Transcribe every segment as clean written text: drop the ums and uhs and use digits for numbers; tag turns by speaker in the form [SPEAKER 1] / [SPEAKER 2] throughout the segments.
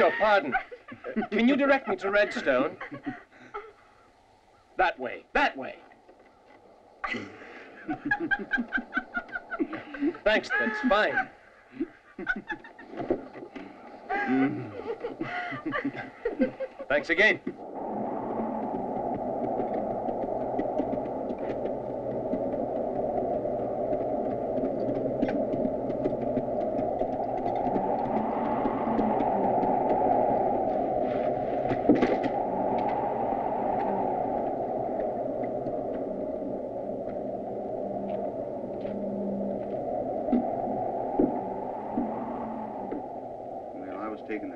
[SPEAKER 1] your pardon. Can you direct me to Redstone? That way, that way. Thanks, that's fine. Thanks again.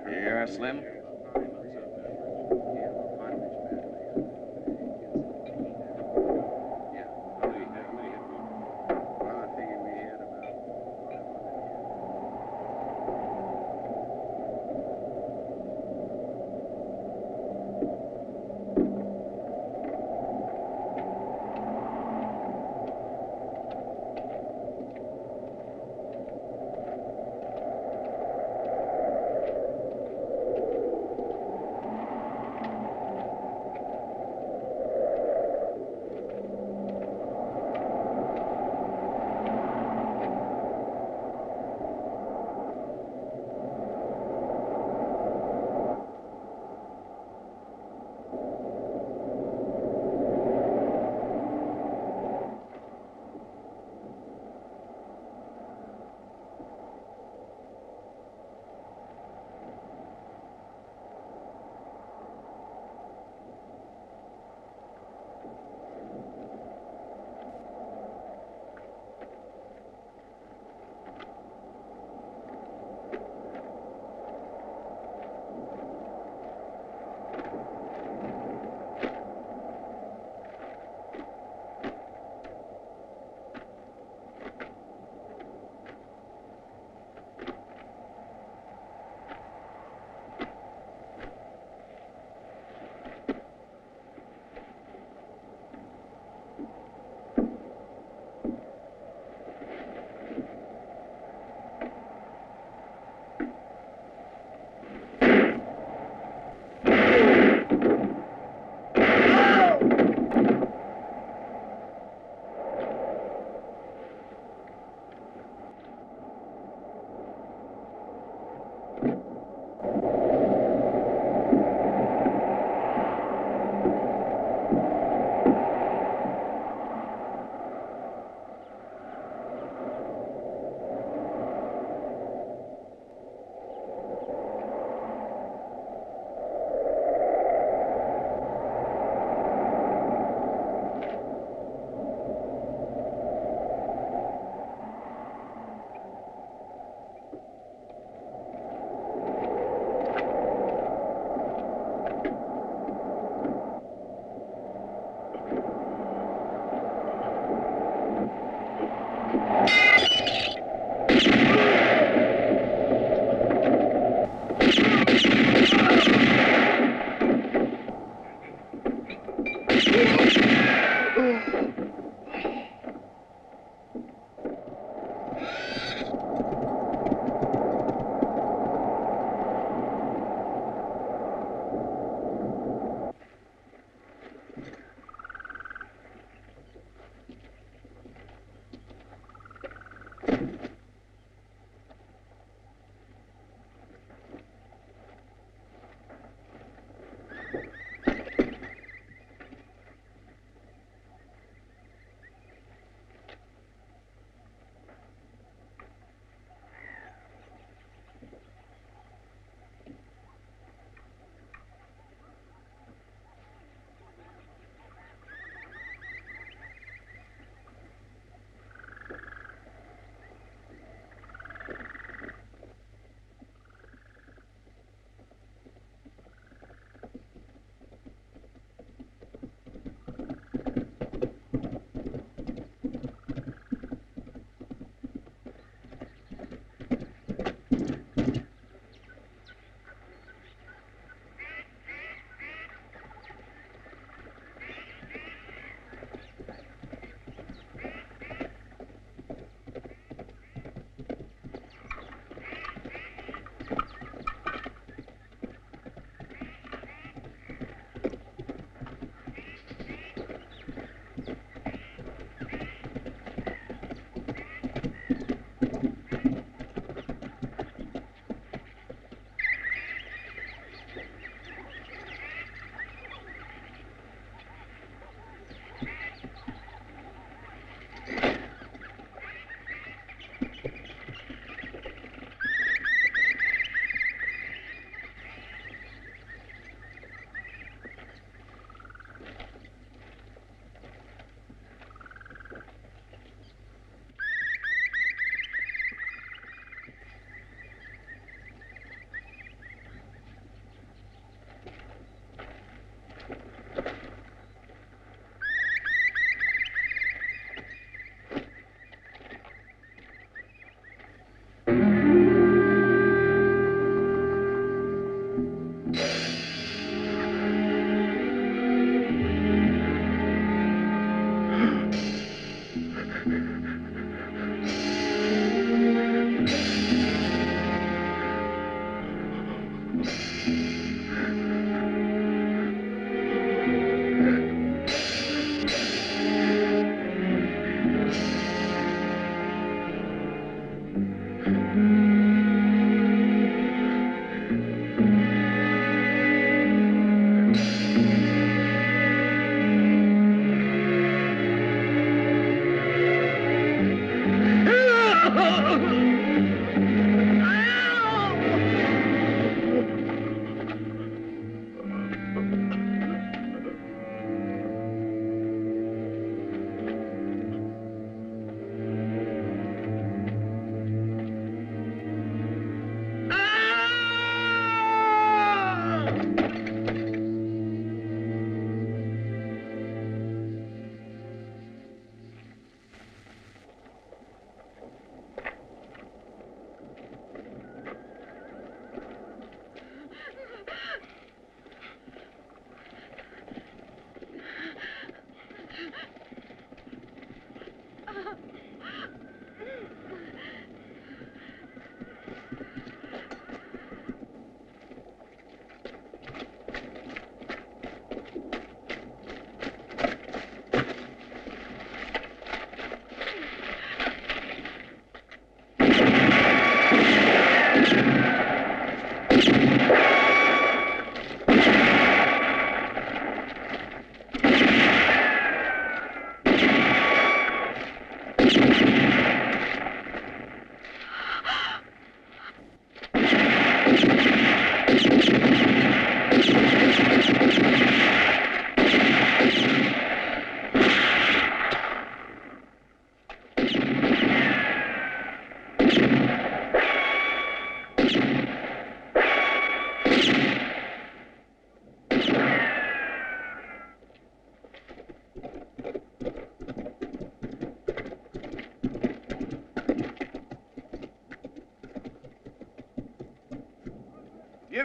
[SPEAKER 2] Yeah, Slim?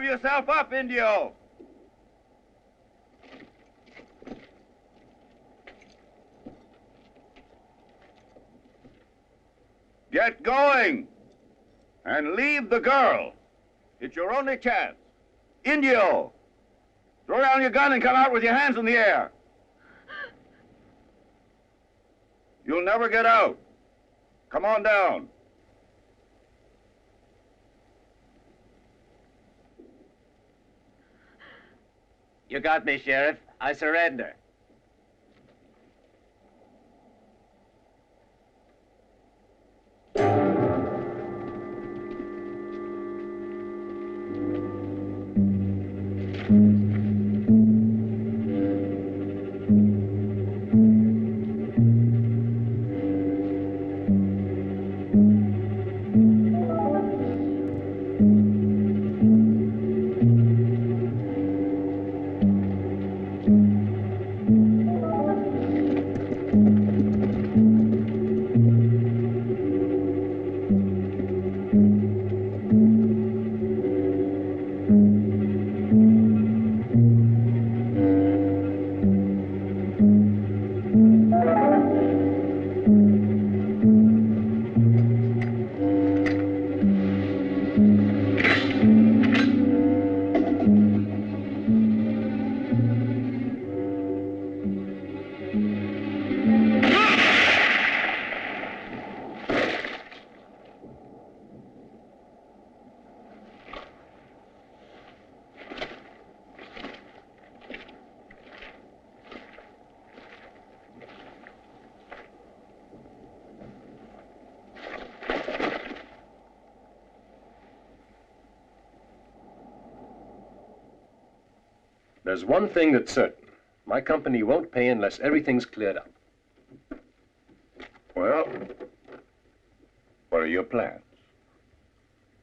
[SPEAKER 2] give yourself up, Indio. Get going. And leave the girl. It's your only chance. Indio, throw down your gun and come out with your hands in the air. You'll never get out. Come on down.
[SPEAKER 1] You got me, Sheriff. I surrender. There's one thing that's certain. My company won't pay unless everything's cleared up.
[SPEAKER 2] Well, what are your plans?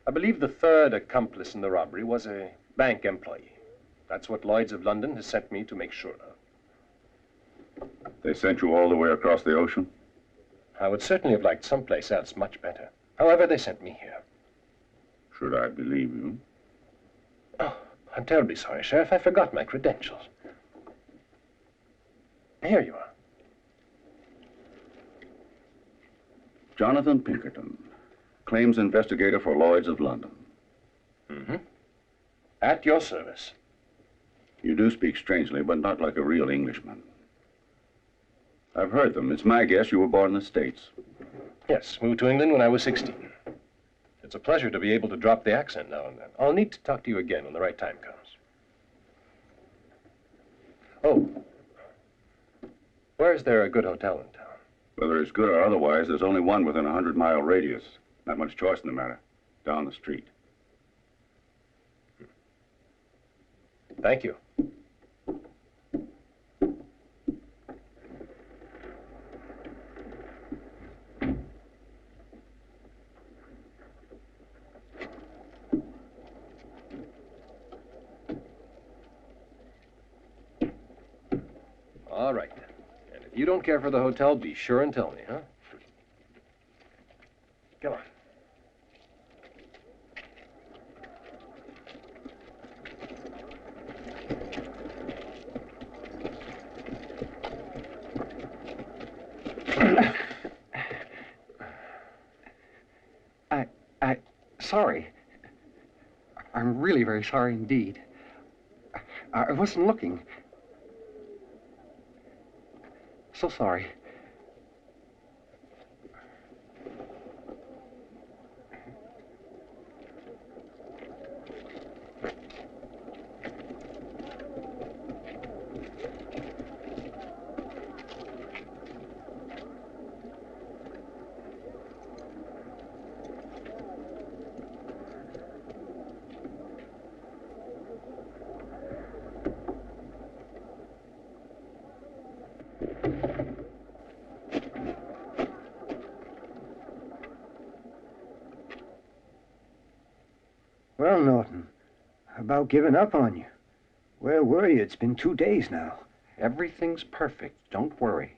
[SPEAKER 1] I believe the third accomplice in the robbery was a bank employee. That's what Lloyds of London has sent me to make sure of.
[SPEAKER 2] They sent you all the way across the ocean?
[SPEAKER 1] I would certainly have liked someplace else much better. However, they sent me here.
[SPEAKER 2] Should I believe you?
[SPEAKER 1] Oh, I'm terribly sorry, Sheriff. I forgot my credentials. Here you are.
[SPEAKER 2] Jonathan Pinkerton, claims investigator for Lloyds of London.
[SPEAKER 1] Mm-hmm. At your service.
[SPEAKER 2] You do speak strangely, but not like a real Englishman. I've heard them. It's my guess you were born in the States.
[SPEAKER 1] Yes, moved to England when I was 16. It's a pleasure to be able to drop the accent now and then. I'll need to talk to you again when the right time comes. Oh, where's there a good hotel in town?
[SPEAKER 2] Whether it's good or otherwise, there's only one within a 100-mile radius. Not much choice in the matter. Down the street.
[SPEAKER 1] Thank you. All right. And if you don't care for the hotel, be sure and tell me, huh? Come on.
[SPEAKER 3] Sorry. I'm really very sorry indeed. I wasn't looking. So sorry.
[SPEAKER 4] Well, Norton, about giving up on you. Where were you? It's been 2 days now.
[SPEAKER 3] Everything's perfect. Don't worry.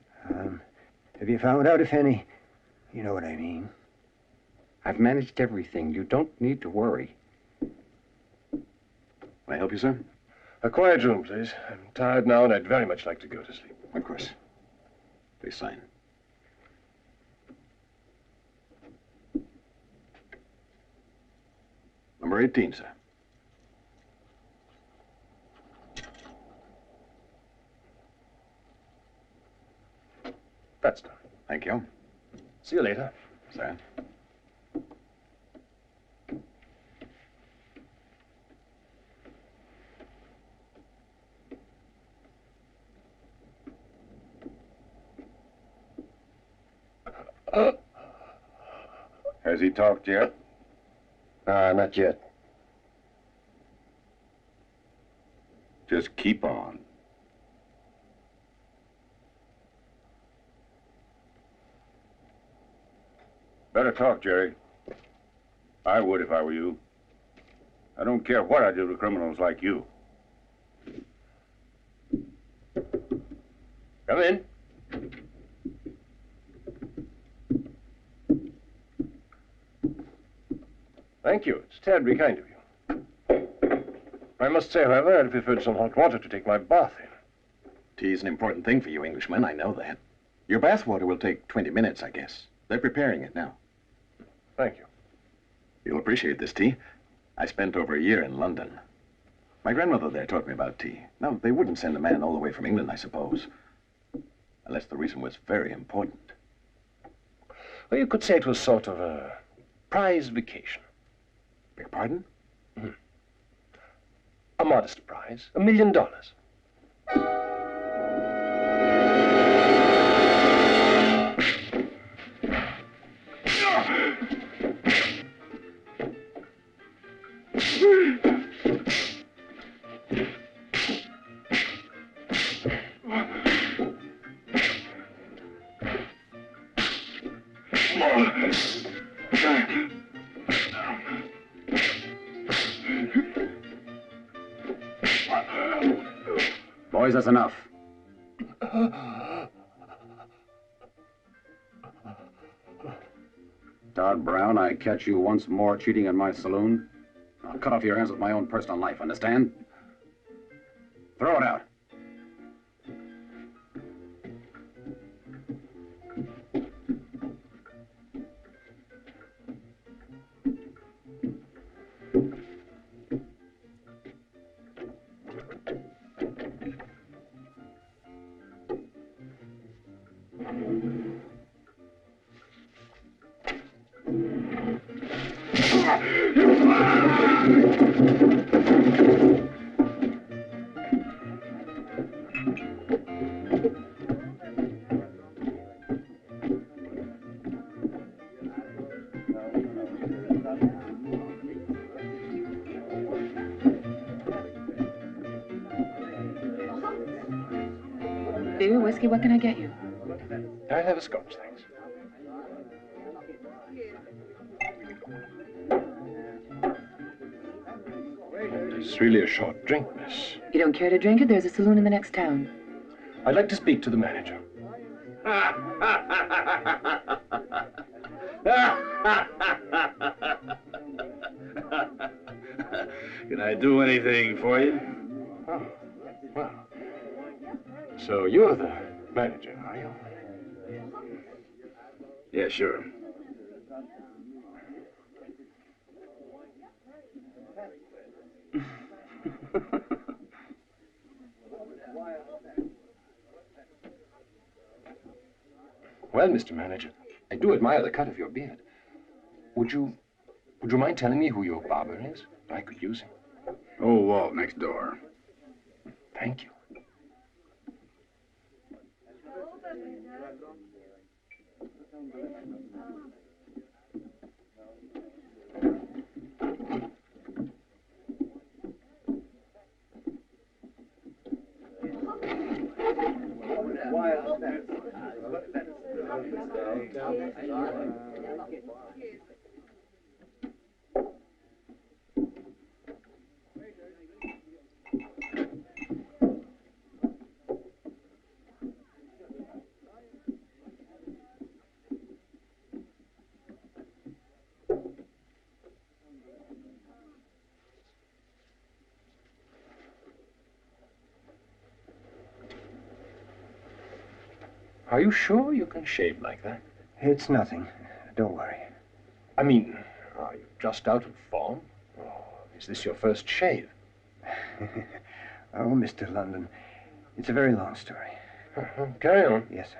[SPEAKER 4] Have you found out if any... You know what I mean.
[SPEAKER 3] I've managed everything. You don't need to worry.
[SPEAKER 5] May I help you, sir?
[SPEAKER 1] A quiet room, please. I'm tired now, and I'd very much like to go to sleep.
[SPEAKER 5] Of course. Please sign. Number 18, sir.
[SPEAKER 1] That's done.
[SPEAKER 5] Thank you.
[SPEAKER 1] See you later.
[SPEAKER 5] Sir.
[SPEAKER 2] Has he talked yet?
[SPEAKER 1] Not yet.
[SPEAKER 2] Just keep on. Better talk, Jerry. I would if I were you. I don't care what I do to criminals like you.
[SPEAKER 1] Come in. Thank you. It's terribly kind of you. I must say, however, I'd prefer some hot water to take my bath in.
[SPEAKER 5] Tea's an important thing for you Englishmen, I know that. Your bath water will take 20 minutes, I guess. They're preparing it now.
[SPEAKER 1] Thank you.
[SPEAKER 5] You'll appreciate this tea. I spent over a year in London. My grandmother there taught me about tea. Now, they wouldn't send a man all the way from England, I suppose. Unless the reason was very important.
[SPEAKER 1] Well, you could say it was sort of a prize vacation.
[SPEAKER 5] Beg pardon?
[SPEAKER 1] A modest prize. $1 million.
[SPEAKER 5] Boys, that's enough. Todd Brown, I catch you once more cheating in my saloon, I'll cut off your hands with my own personal knife, understand? Throw it out.
[SPEAKER 6] Beer, whiskey, what can I get you?
[SPEAKER 1] I'll have a scotch, thanks. It's really a short drink, miss.
[SPEAKER 6] You don't care to drink it? There's a saloon in the next town.
[SPEAKER 1] I'd like to speak to the manager.
[SPEAKER 2] Can I do anything for you?
[SPEAKER 1] Oh, well. So you're the manager, are you?
[SPEAKER 2] Yeah, sure.
[SPEAKER 1] Well, Mr. Manager, I do admire the cut of your beard. Would you mind telling me who your barber is? I could use him.
[SPEAKER 2] Oh, Walt, next door.
[SPEAKER 1] Thank you. Are you sure you can shave like that?
[SPEAKER 4] It's nothing. Don't worry.
[SPEAKER 1] I mean, are you just out of form? Or is this your first shave?
[SPEAKER 4] Oh, Mr. London, it's a very long story.
[SPEAKER 1] Carry on.
[SPEAKER 4] Yes, sir.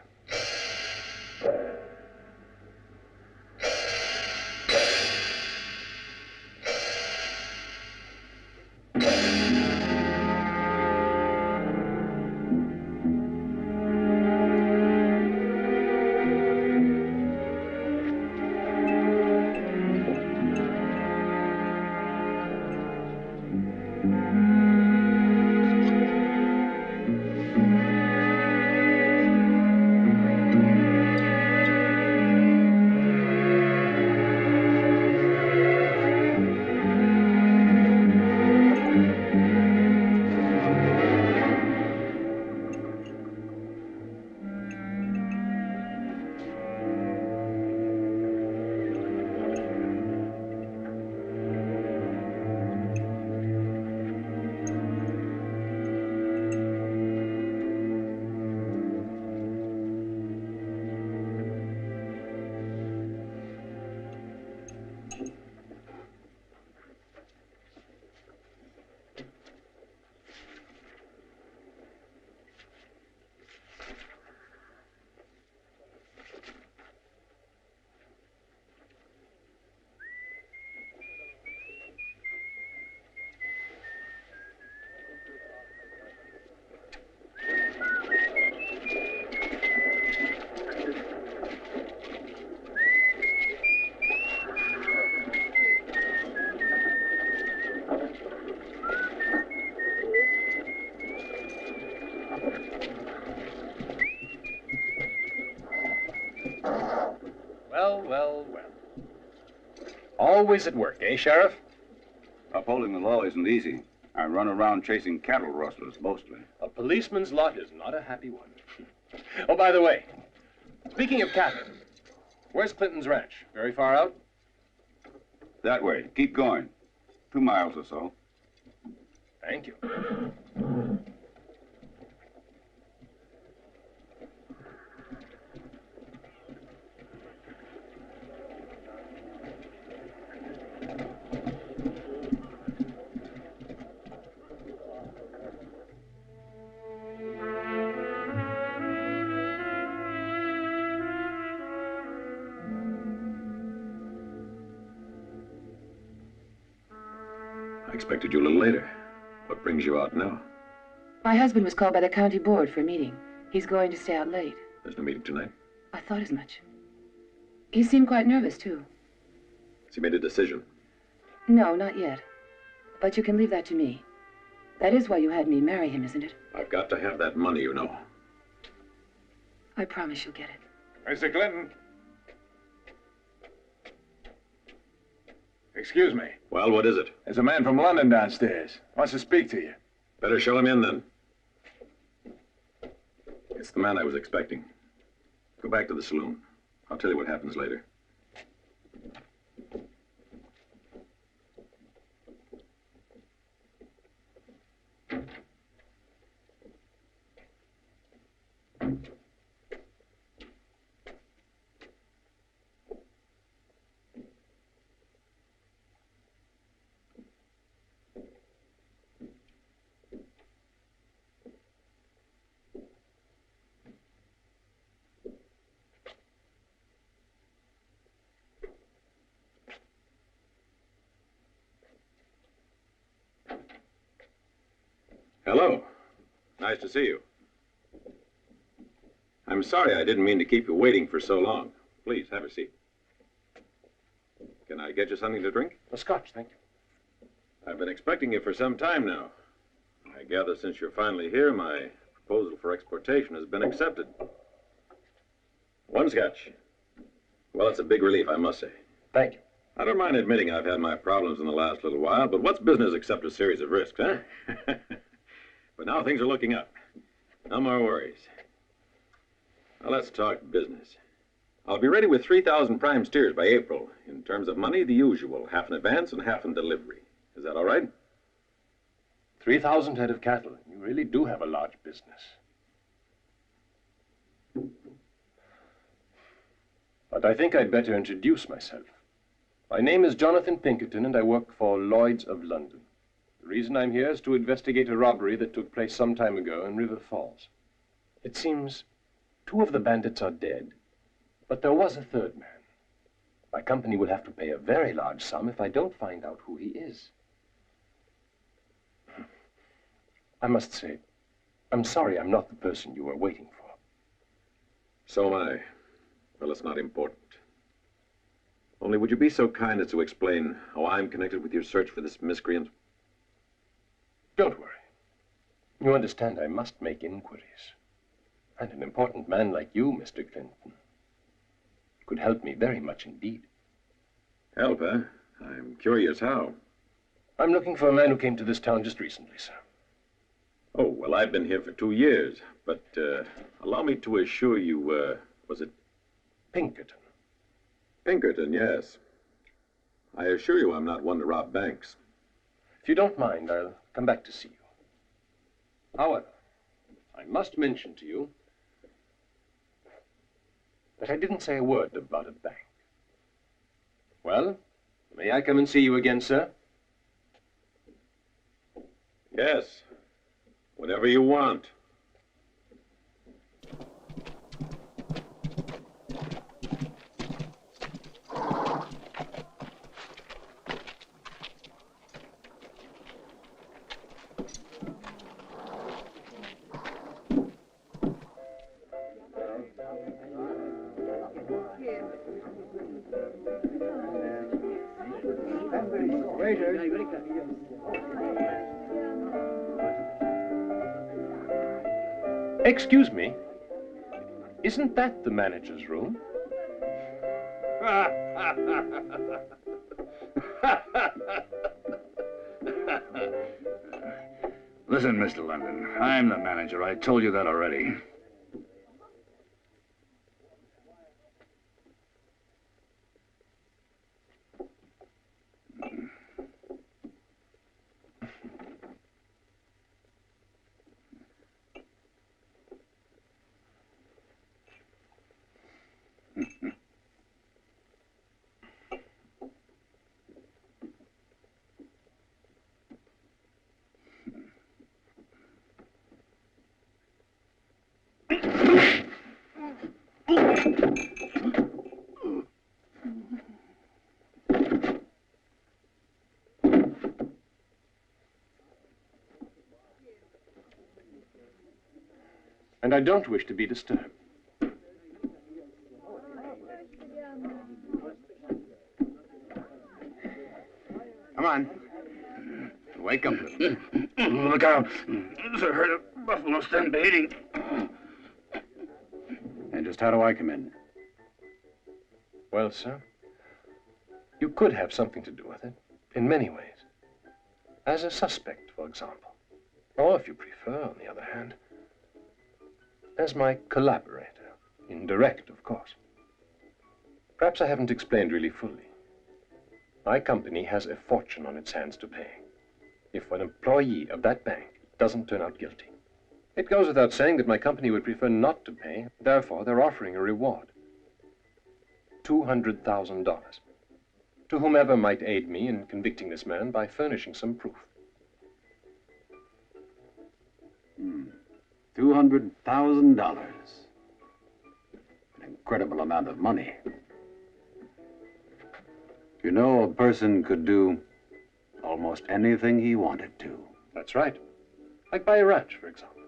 [SPEAKER 1] Well. Always at work, eh, Sheriff?
[SPEAKER 2] Upholding the law isn't easy. I run around chasing cattle rustlers, mostly.
[SPEAKER 1] A policeman's lot is not a happy one. Oh, by the way, speaking of cattle, where's Clinton's ranch? Very far out?
[SPEAKER 2] That way. Keep going. 2 miles or so.
[SPEAKER 1] Thank you.
[SPEAKER 5] I expected you a little later. What brings you out now?
[SPEAKER 6] My husband was called by the county board for a meeting. He's going to stay out late.
[SPEAKER 5] There's no meeting tonight.
[SPEAKER 6] I thought as much. He seemed quite nervous, too.
[SPEAKER 5] Has he made a decision?
[SPEAKER 6] No, not yet. But you can leave that to me. That is why you had me marry him, isn't it?
[SPEAKER 5] I've got to have that money, you know.
[SPEAKER 6] I promise you'll get it.
[SPEAKER 7] Mr. Clinton. Excuse me.
[SPEAKER 5] Well, what is it?
[SPEAKER 7] There's a man from London downstairs. Wants to speak to you.
[SPEAKER 5] Better show him in, then. It's the man I was expecting. Go back to the saloon. I'll tell you what happens later. Hello. Nice to see you. I'm sorry I didn't mean to keep you waiting for so long. Please, have a seat. Can I get you something to drink?
[SPEAKER 1] A scotch, thank you.
[SPEAKER 5] I've been expecting you for some time now. I gather since you're finally here, my proposal for exportation has been accepted. One scotch. Well, it's a big relief, I must say.
[SPEAKER 1] Thank you.
[SPEAKER 5] I don't mind admitting I've had my problems in the last little while, but what's business except a series of risks, huh? But now things are looking up. No more worries. Now let's talk business. I'll be ready with 3,000 prime steers by April. In terms of money, the usual, half in advance and half in delivery. Is that all right?
[SPEAKER 1] 3,000 head of cattle. You really do have a large business. But I think I'd better introduce myself. My name is Jonathan Pinkerton, and I work for Lloyds of London. The reason I'm here is to investigate a robbery that took place some time ago in River Falls. It seems 2 of the bandits are dead, but there was a 3rd man. My company will have to pay a very large sum if I don't find out who he is. I must say, I'm sorry I'm not the person you were waiting for.
[SPEAKER 5] So am I. Well, it's not important. Only would you be so kind as to explain how I'm connected with your search for this miscreant?
[SPEAKER 1] Don't worry. You understand I must make inquiries. And an important man like you, Mr. Clinton, could help me very much indeed.
[SPEAKER 5] Help, huh? I'm curious how.
[SPEAKER 1] I'm looking for a man who came to this town just recently, sir.
[SPEAKER 5] Oh, well, I've been here for 2 years, but allow me to assure you, was it
[SPEAKER 1] Pinkerton.
[SPEAKER 5] Pinkerton? Yes. I assure you I'm not one to rob banks.
[SPEAKER 1] If you don't mind, I'll come back to see you. However, I must mention to you that I didn't say a word about a bank. Well, may I come and see you again, sir?
[SPEAKER 5] Yes. Whatever you want.
[SPEAKER 1] Excuse me, isn't that the manager's room?
[SPEAKER 2] Listen, Mr. London, I'm the manager. I told you that already.
[SPEAKER 1] And I don't wish to be disturbed.
[SPEAKER 2] Come on. Wake up. Look out. There's a herd of buffalo stampeding. And just how do I come in?
[SPEAKER 1] Well, sir, you could have something to do with it, in many ways. As a suspect, for example. Or, if you prefer, on the other hand, as my collaborator. Indirect, of course. Perhaps I haven't explained really fully. My company has a fortune on its hands to pay if an employee of that bank doesn't turn out guilty. It goes without saying that my company would prefer not to pay. Therefore, they're offering a reward. $200,000 to whomever might aid me in convicting this man by furnishing some proof.
[SPEAKER 2] $200,000. An incredible amount of money. You know, a person could do almost anything he wanted to.
[SPEAKER 1] That's right. Like buy a ranch, for example.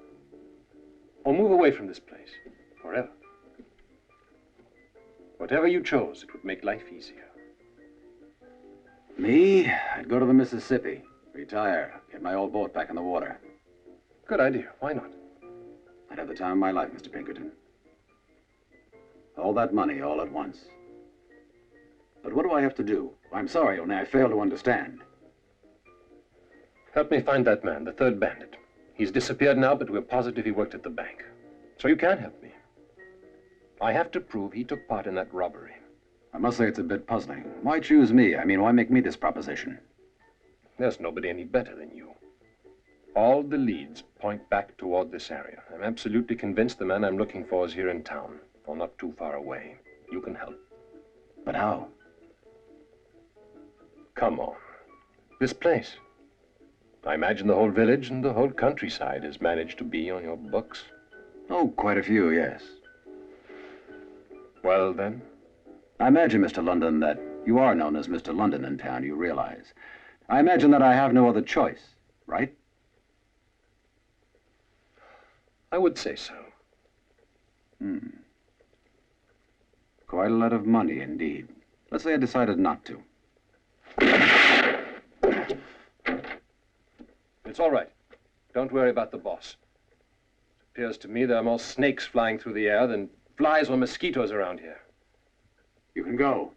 [SPEAKER 1] Or move away from this place, forever. Whatever you chose, it would make life easier.
[SPEAKER 2] Me? I'd go to the Mississippi, retire, get my old boat back in the water.
[SPEAKER 1] Good idea. Why not?
[SPEAKER 2] I'd have the time of my life, Mr. Pinkerton. All that money all at once. But what do I have to do? I'm sorry, only I fail to understand.
[SPEAKER 1] Help me find that man, the 3rd bandit. He's disappeared now, but we're positive he worked at the bank. So you can help me. I have to prove he took part in that robbery.
[SPEAKER 2] I must say it's a bit puzzling. Why choose me? I mean, why make me this proposition?
[SPEAKER 1] There's nobody any better than you. All the leads point back toward this area. I'm absolutely convinced the man I'm looking for is here in town, or not too far away. You can help.
[SPEAKER 5] But how?
[SPEAKER 1] Come on. This place. I imagine the whole village and the whole countryside has managed to be on your books.
[SPEAKER 5] Oh, quite a few, yes.
[SPEAKER 1] Well, then?
[SPEAKER 5] I imagine, Mr. London, that you are known as Mr. London in town, you realize. I imagine that I have no other choice, right?
[SPEAKER 1] I would say so.
[SPEAKER 5] Quite a lot of money, indeed. Let's say I decided not to.
[SPEAKER 1] It's all right. Don't worry about the boss. It appears to me there are more snakes flying through the air than flies or mosquitoes around here.
[SPEAKER 5] You can go.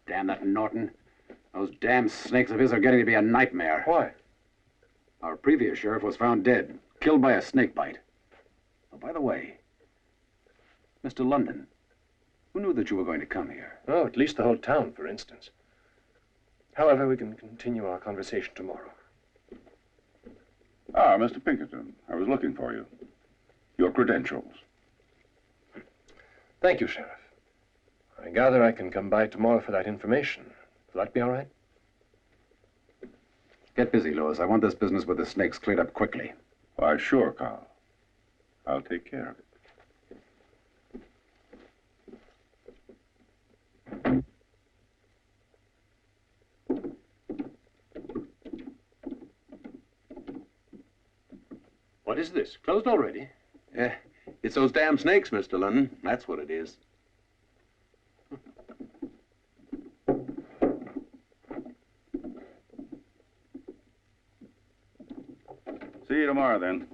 [SPEAKER 5] Damn that Norton. Those damn snakes of his are getting to be a nightmare.
[SPEAKER 1] Why?
[SPEAKER 5] Our previous sheriff was found dead, killed by a snake bite. Oh, by the way, Mr. London, who knew that you were going to come here?
[SPEAKER 1] Oh, at least the whole town, for instance. However, we can continue our conversation tomorrow.
[SPEAKER 2] Ah, Mr. Pinkerton, I was looking for you. Your credentials.
[SPEAKER 1] Thank you, Sheriff. I gather I can come by tomorrow for that information. Will that be all right?
[SPEAKER 5] Get busy, Lewis. I want this business with the snakes cleared up quickly.
[SPEAKER 2] Why, sure, Carl. I'll take care of it.
[SPEAKER 8] What is this? Closed already?
[SPEAKER 9] Yeah, it's those damn snakes, Mr. London. That's what it is.
[SPEAKER 2] See you tomorrow, then.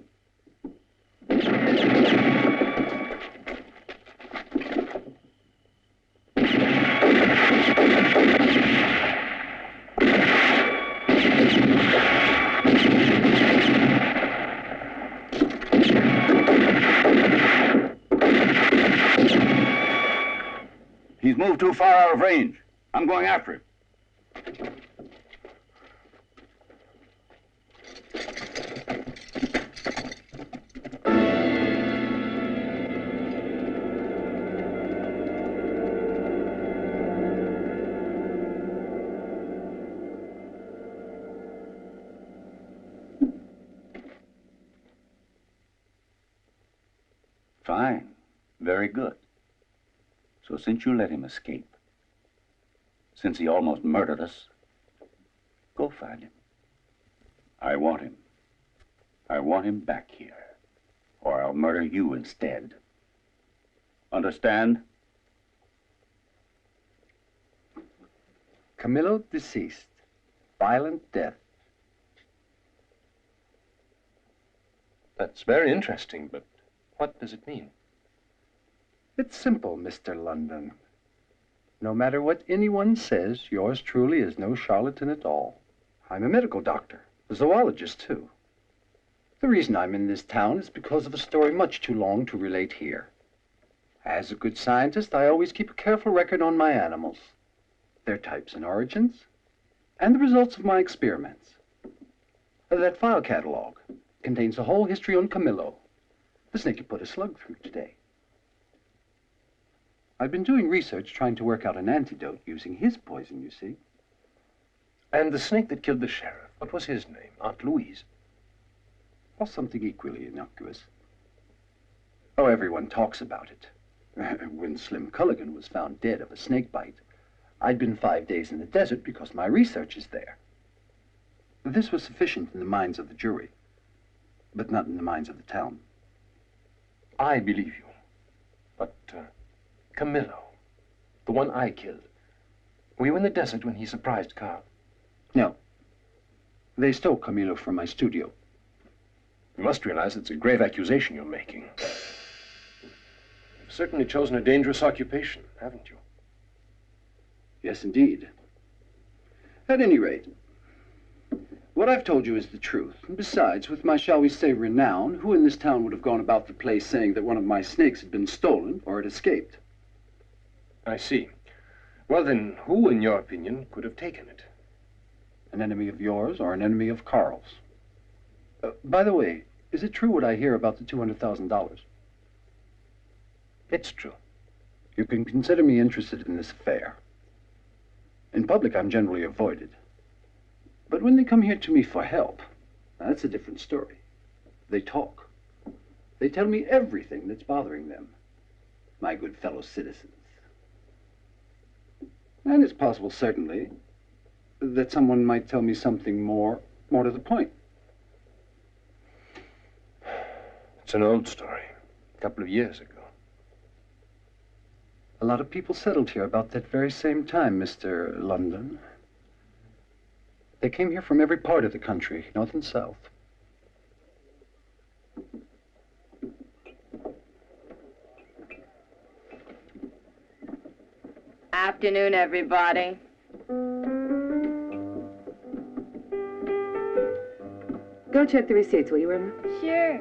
[SPEAKER 2] He's moved too far out of range. I'm going after him. Fine. Very good. So since you let him escape, since he almost murdered us, go find him. I want him. I want him back here, or I'll murder you instead. Understand?
[SPEAKER 3] Camillo deceased. Violent death.
[SPEAKER 1] That's very interesting, but what does it mean?
[SPEAKER 3] It's simple, Mr. London. No matter what anyone says, yours truly is no charlatan at all. I'm a medical doctor, a zoologist, too. The reason I'm in this town is because of a story much too long to relate here. As a good scientist, I always keep a careful record on my animals, their types and origins, and the results of my experiments. That file catalog contains the whole history on Camillo, the snake you put a slug through today. I've been doing research trying to work out an antidote using his poison, you see.
[SPEAKER 1] And the snake that killed the sheriff, what was his name? Aunt Louise?
[SPEAKER 3] Or something equally innocuous. Oh, everyone talks about it. When Slim Culligan was found dead of a snake bite, I'd been 5 days in the desert because my research is there. This was sufficient in the minds of the jury, but not in the minds of the town.
[SPEAKER 1] I believe you. But, Camillo, the one I killed, were you in the desert when he surprised Carl?
[SPEAKER 3] No. They stole Camillo from my studio.
[SPEAKER 1] You must realize it's a grave accusation you're making. You've certainly chosen a dangerous occupation, haven't you?
[SPEAKER 3] Yes, indeed. At any rate, what I've told you is the truth. And besides, with my, shall we say, renown, who in this town would have gone about the place saying that one of my snakes had been stolen or had escaped?
[SPEAKER 1] I see. Well, then, who, in your opinion, could have taken it?
[SPEAKER 3] An enemy of yours or an enemy of Carl's? By the way, is it true what I hear about the $200,000?
[SPEAKER 1] It's true.
[SPEAKER 3] You can consider me interested in this affair. In public, I'm generally avoided. But when they come here to me for help, that's a different story. They talk. They tell me everything that's bothering them, my good fellow citizens. And it's possible, certainly, that someone might tell me something more to the point.
[SPEAKER 1] It's an old story, a couple of years ago.
[SPEAKER 3] A lot of people settled here about that very same time, Mr. London. They came here from every part of the country, north and south.
[SPEAKER 6] Afternoon, everybody. Go check the receipts, will you, Irma?
[SPEAKER 10] Sure.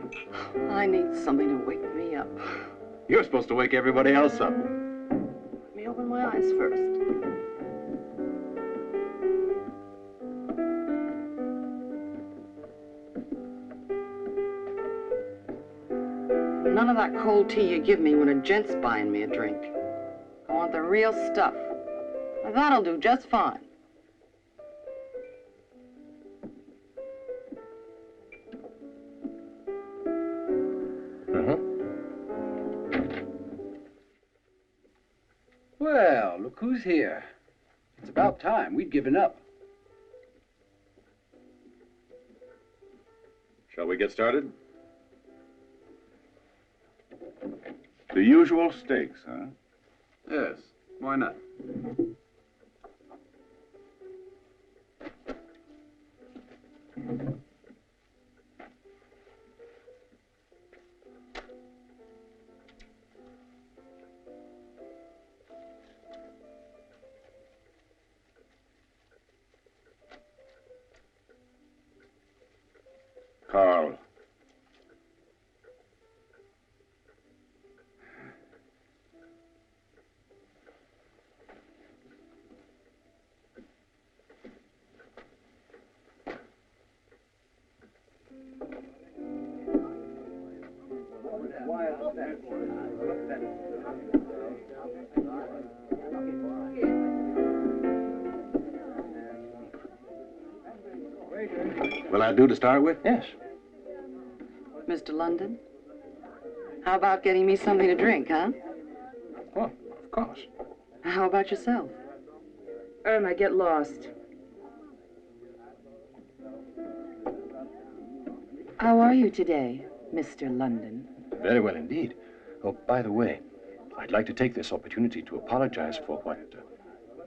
[SPEAKER 6] I need something to wake me up.
[SPEAKER 9] You're supposed to wake everybody else up.
[SPEAKER 6] Let me open my eyes first. None of that cold tea you give me when a gent's buying me a drink. I want the real stuff. That'll do just fine.
[SPEAKER 3] Well, look who's here. It's about time. We'd given up.
[SPEAKER 9] Shall we get started?
[SPEAKER 2] The usual stakes, huh?
[SPEAKER 3] Yes, why not?
[SPEAKER 2] Carl.
[SPEAKER 9] Will that do to start with?
[SPEAKER 1] Yes.
[SPEAKER 6] Mr. London, how about getting me something to drink, huh?
[SPEAKER 1] Well, of course.
[SPEAKER 6] How about yourself? Irma, get lost. How are you today, Mr. London?
[SPEAKER 1] Very well indeed. Oh, by the way, I'd like to take this opportunity to apologize for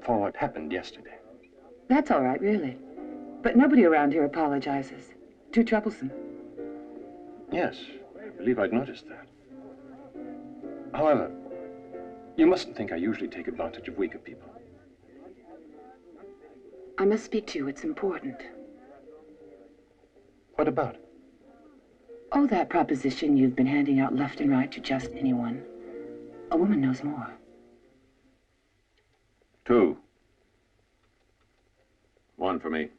[SPEAKER 1] what happened yesterday.
[SPEAKER 6] That's all right, really. But nobody around here apologizes. Too troublesome.
[SPEAKER 1] Yes, I believe I'd noticed that. However, you mustn't think I usually take advantage of weaker people.
[SPEAKER 6] I must speak to you. It's important.
[SPEAKER 1] What about it?
[SPEAKER 6] Oh, that proposition you've been handing out left and right to just anyone. A woman knows more.
[SPEAKER 2] 2.
[SPEAKER 9] 1 for me.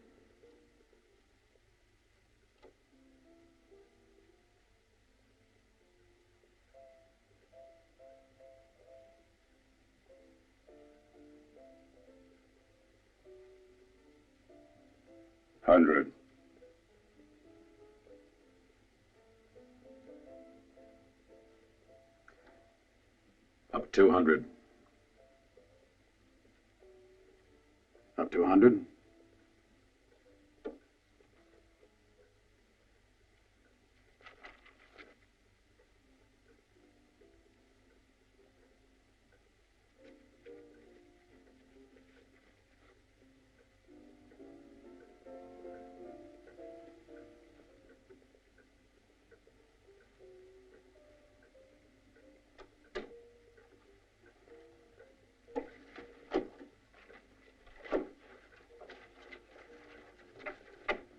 [SPEAKER 2] $100.
[SPEAKER 9] Up 200.
[SPEAKER 3] Up to 100.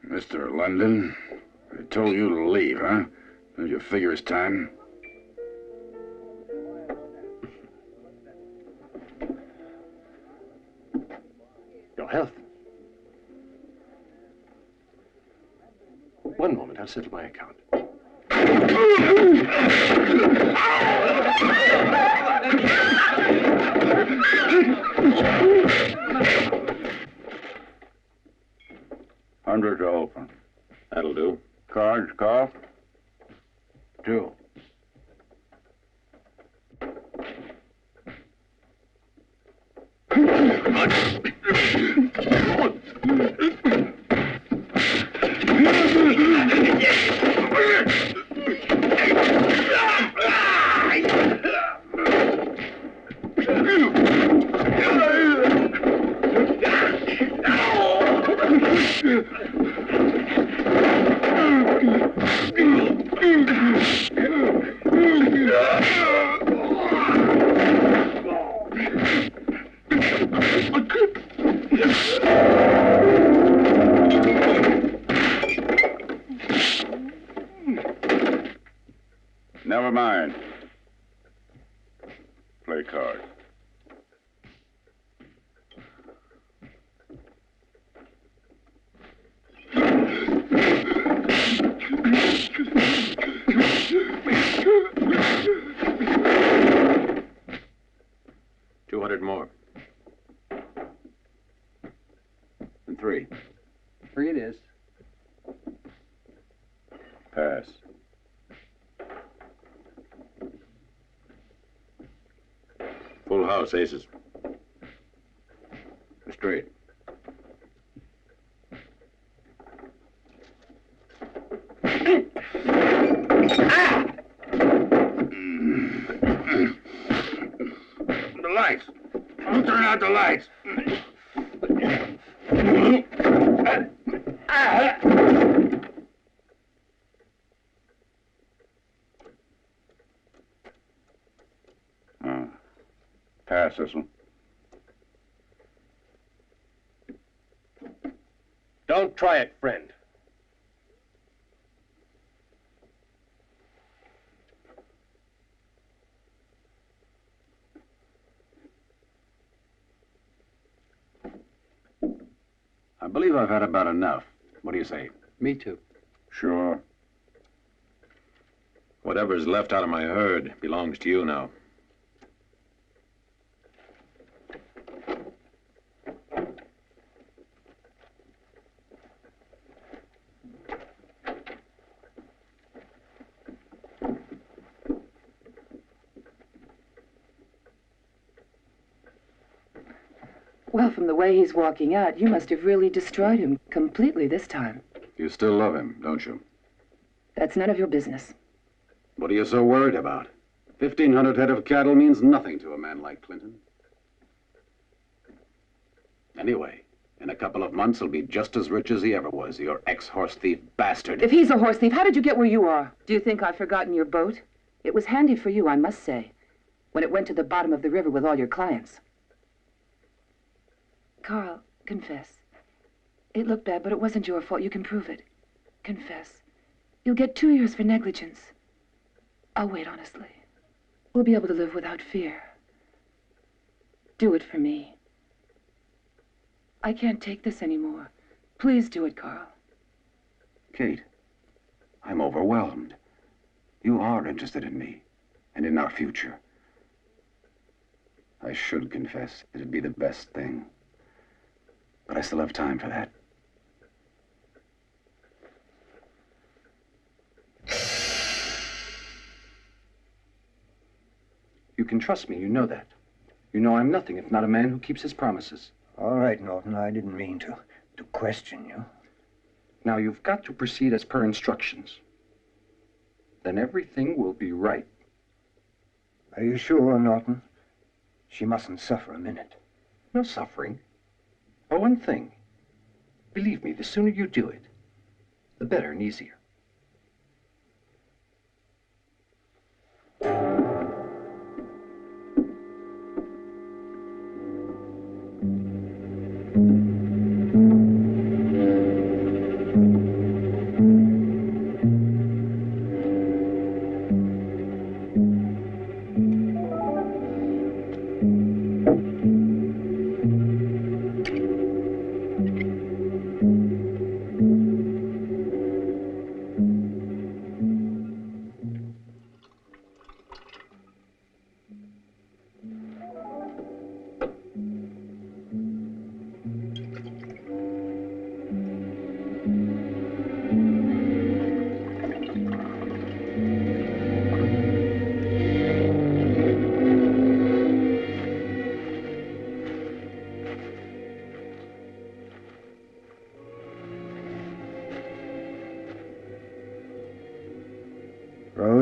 [SPEAKER 7] Mr. London, I told you to leave, huh? Don't you figure it's time?
[SPEAKER 1] Your health. One moment, I'll settle my account.
[SPEAKER 7] Cards, Carl?
[SPEAKER 1] 2.
[SPEAKER 7] Never mind. Play card.
[SPEAKER 9] $200 more. And 3.
[SPEAKER 3] 3 it is.
[SPEAKER 7] Pass.
[SPEAKER 9] Full house, aces. Straight.
[SPEAKER 7] The lights. Don't turn out the lights. Pass this one.
[SPEAKER 1] Don't try it, friend.
[SPEAKER 7] I believe I've had about enough. What do you say?
[SPEAKER 3] Me too.
[SPEAKER 7] Sure.
[SPEAKER 9] Whatever's left out of my herd belongs to you now.
[SPEAKER 10] Well, from the way he's walking out, you must have really destroyed him completely this time.
[SPEAKER 7] You still love him, don't you?
[SPEAKER 10] That's none of your business.
[SPEAKER 7] What are you so worried about? 1,500 head of cattle means nothing to a man like Clinton. Anyway, in a couple of months, he'll be just as rich as he ever was, your ex-horse thief bastard.
[SPEAKER 10] If he's a horse thief, how did you get where you are? Do you think I've forgotten your boat? It was handy for you, I must say, when it went to the bottom of the river with all your clients. Carl, confess. It looked bad, but it wasn't your fault. You can prove it. Confess. You'll get 2 years for negligence. I'll wait, honestly. We'll be able to live without fear. Do it for me. I can't take this anymore. Please do it, Carl.
[SPEAKER 7] Kate, I'm overwhelmed. You are interested in me and in our future. I should confess. It'd be the best thing. But I still have time for that.
[SPEAKER 3] You can trust me, you know that. You know I'm nothing if not a man who keeps his promises.
[SPEAKER 4] All right, Norton, I didn't mean to question you.
[SPEAKER 3] Now you've got to proceed as per instructions. Then everything will be right.
[SPEAKER 4] Are you sure, Norton? She mustn't suffer a minute.
[SPEAKER 3] No suffering. Oh, one thing. Believe me, the sooner you do it, the better and easier.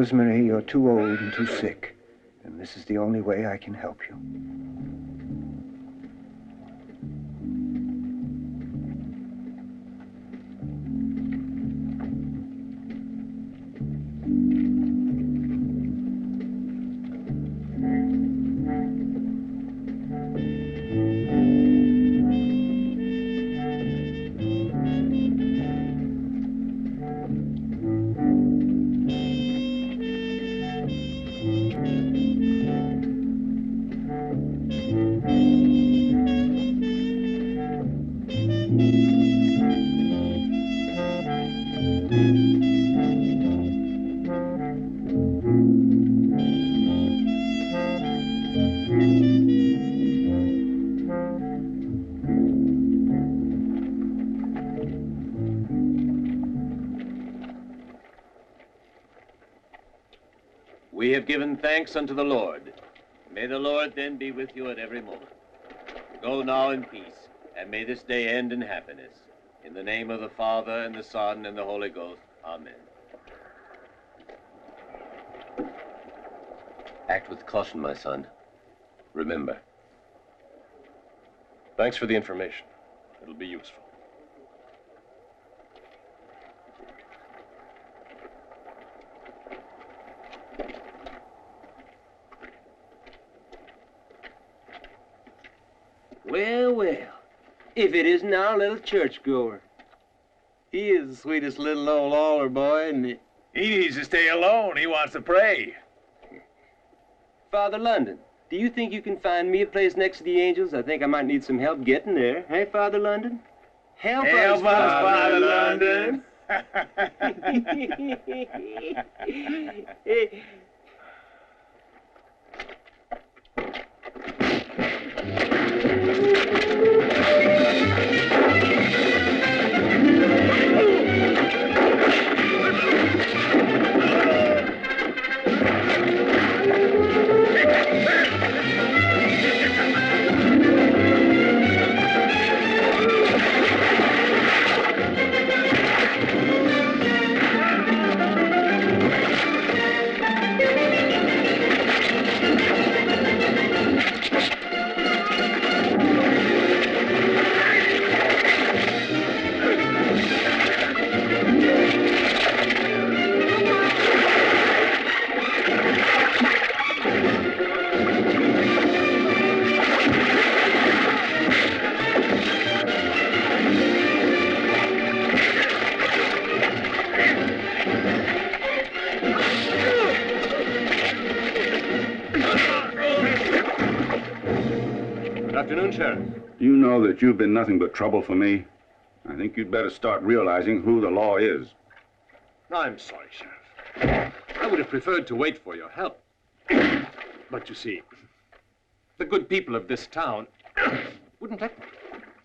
[SPEAKER 4] Rosemary, you're too old and too sick, and this is the only way I can help you.
[SPEAKER 11] We have given thanks unto the Lord. May the Lord then be with you at every moment. Go now in peace, and may this day end in happiness. In the name of the Father, and the Son, and the Holy Ghost. Amen. Act with caution, my son. Remember.
[SPEAKER 1] Thanks for the information. It'll be useful.
[SPEAKER 12] Well, well, if it isn't our little churchgoer. He is the sweetest little old altar boy, and
[SPEAKER 13] he needs to stay alone. He wants to pray.
[SPEAKER 12] Father London, do you think you can find me a place next to the angels? I think I might need some help getting there. Hey, Father London? Help us, Father London.
[SPEAKER 7] You know that you've been nothing but trouble for me. I think you'd better start realizing who the law is.
[SPEAKER 1] I'm sorry, Sheriff. I would have preferred to wait for your help. But you see, the good people of this town wouldn't let me.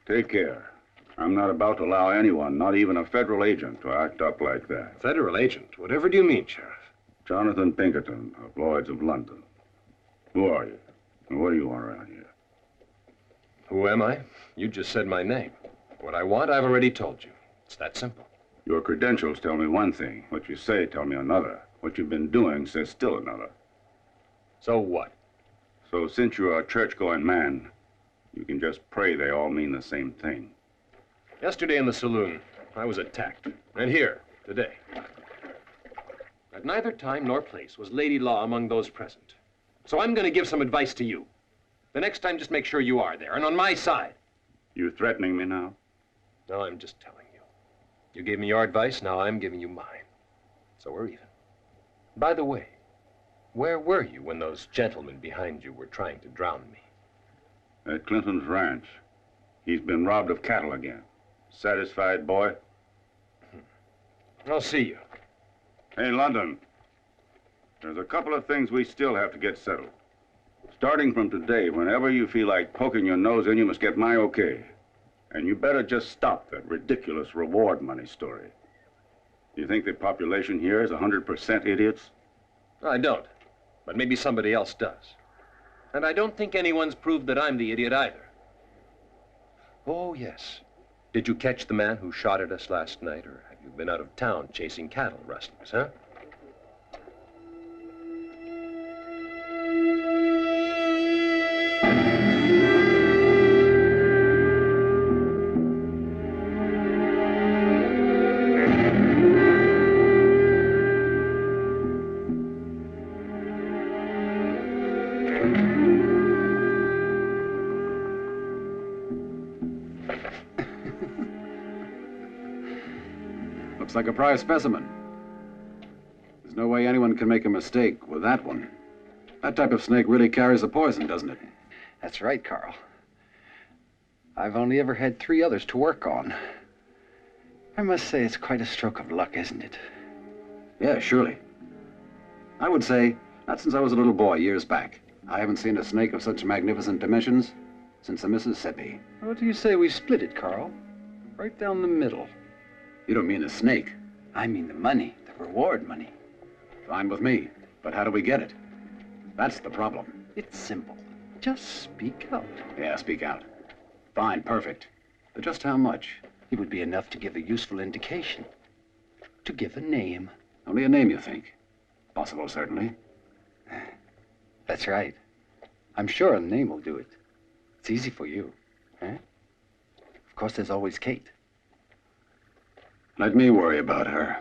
[SPEAKER 7] Take care. I'm not about to allow anyone, not even a federal agent, to act up like that.
[SPEAKER 1] Federal agent? Whatever do you mean, Sheriff?
[SPEAKER 7] Jonathan Pinkerton of Lloyds of London. Who are you? And what do you want around here?
[SPEAKER 1] Who am I? You just said my name. What I want, I've already told you. It's that simple.
[SPEAKER 7] Your credentials tell me one thing. What you say tell me another. What you've been doing says still another.
[SPEAKER 1] So what?
[SPEAKER 7] So since you're a church-going man, you can just pray they all mean the same thing.
[SPEAKER 1] Yesterday in the saloon, I was attacked. And here, today. At neither time nor place was Lady Law among those present. So I'm going to give some advice to you. The next time, just make sure you are there, and on my side.
[SPEAKER 7] You threatening me now?
[SPEAKER 1] No, I'm just telling you. You gave me your advice, now I'm giving you mine. So we're even. By the way, where were you when those gentlemen behind you were trying to drown me?
[SPEAKER 7] At Clinton's ranch. He's been robbed of cattle again. Satisfied, boy?
[SPEAKER 1] I'll see you.
[SPEAKER 7] Hey, London. There's a couple of things we still have to get settled. Starting from today, whenever you feel like poking your nose in, you must get my okay. And you better just stop that ridiculous reward money story. You think the population here is 100% idiots?
[SPEAKER 1] I don't, but maybe somebody else does. And I don't think anyone's proved that I'm the idiot either. Oh, yes. Did you catch the man who shot at us last night, or have you been out of town chasing cattle rustlers, huh?
[SPEAKER 14] Looks like a prize specimen. There's no way anyone can make a mistake with that one. That type of snake really carries a poison, doesn't it?
[SPEAKER 3] That's right, Carl. I've only ever had 3 others to work on. I must say it's quite a stroke of luck, isn't it?
[SPEAKER 14] Yeah, surely. I would say, not since I was a little boy years back. I haven't seen a snake of such magnificent dimensions since the Mississippi.
[SPEAKER 3] What do you say we split it, Carl? Right down the middle.
[SPEAKER 14] You don't mean the snake?
[SPEAKER 3] I mean the money, the reward money.
[SPEAKER 14] Fine with me, but how do we get it? That's the problem.
[SPEAKER 3] It's simple. Just speak out.
[SPEAKER 14] Yeah, speak out. Fine, perfect. But just how much?
[SPEAKER 3] It would be enough to give a useful indication. To give a name.
[SPEAKER 14] Only a name, you think? Possible, certainly.
[SPEAKER 3] That's right. I'm sure a name will do it. It's easy for you, eh? Of course, there's always Kate.
[SPEAKER 14] Let me worry about her.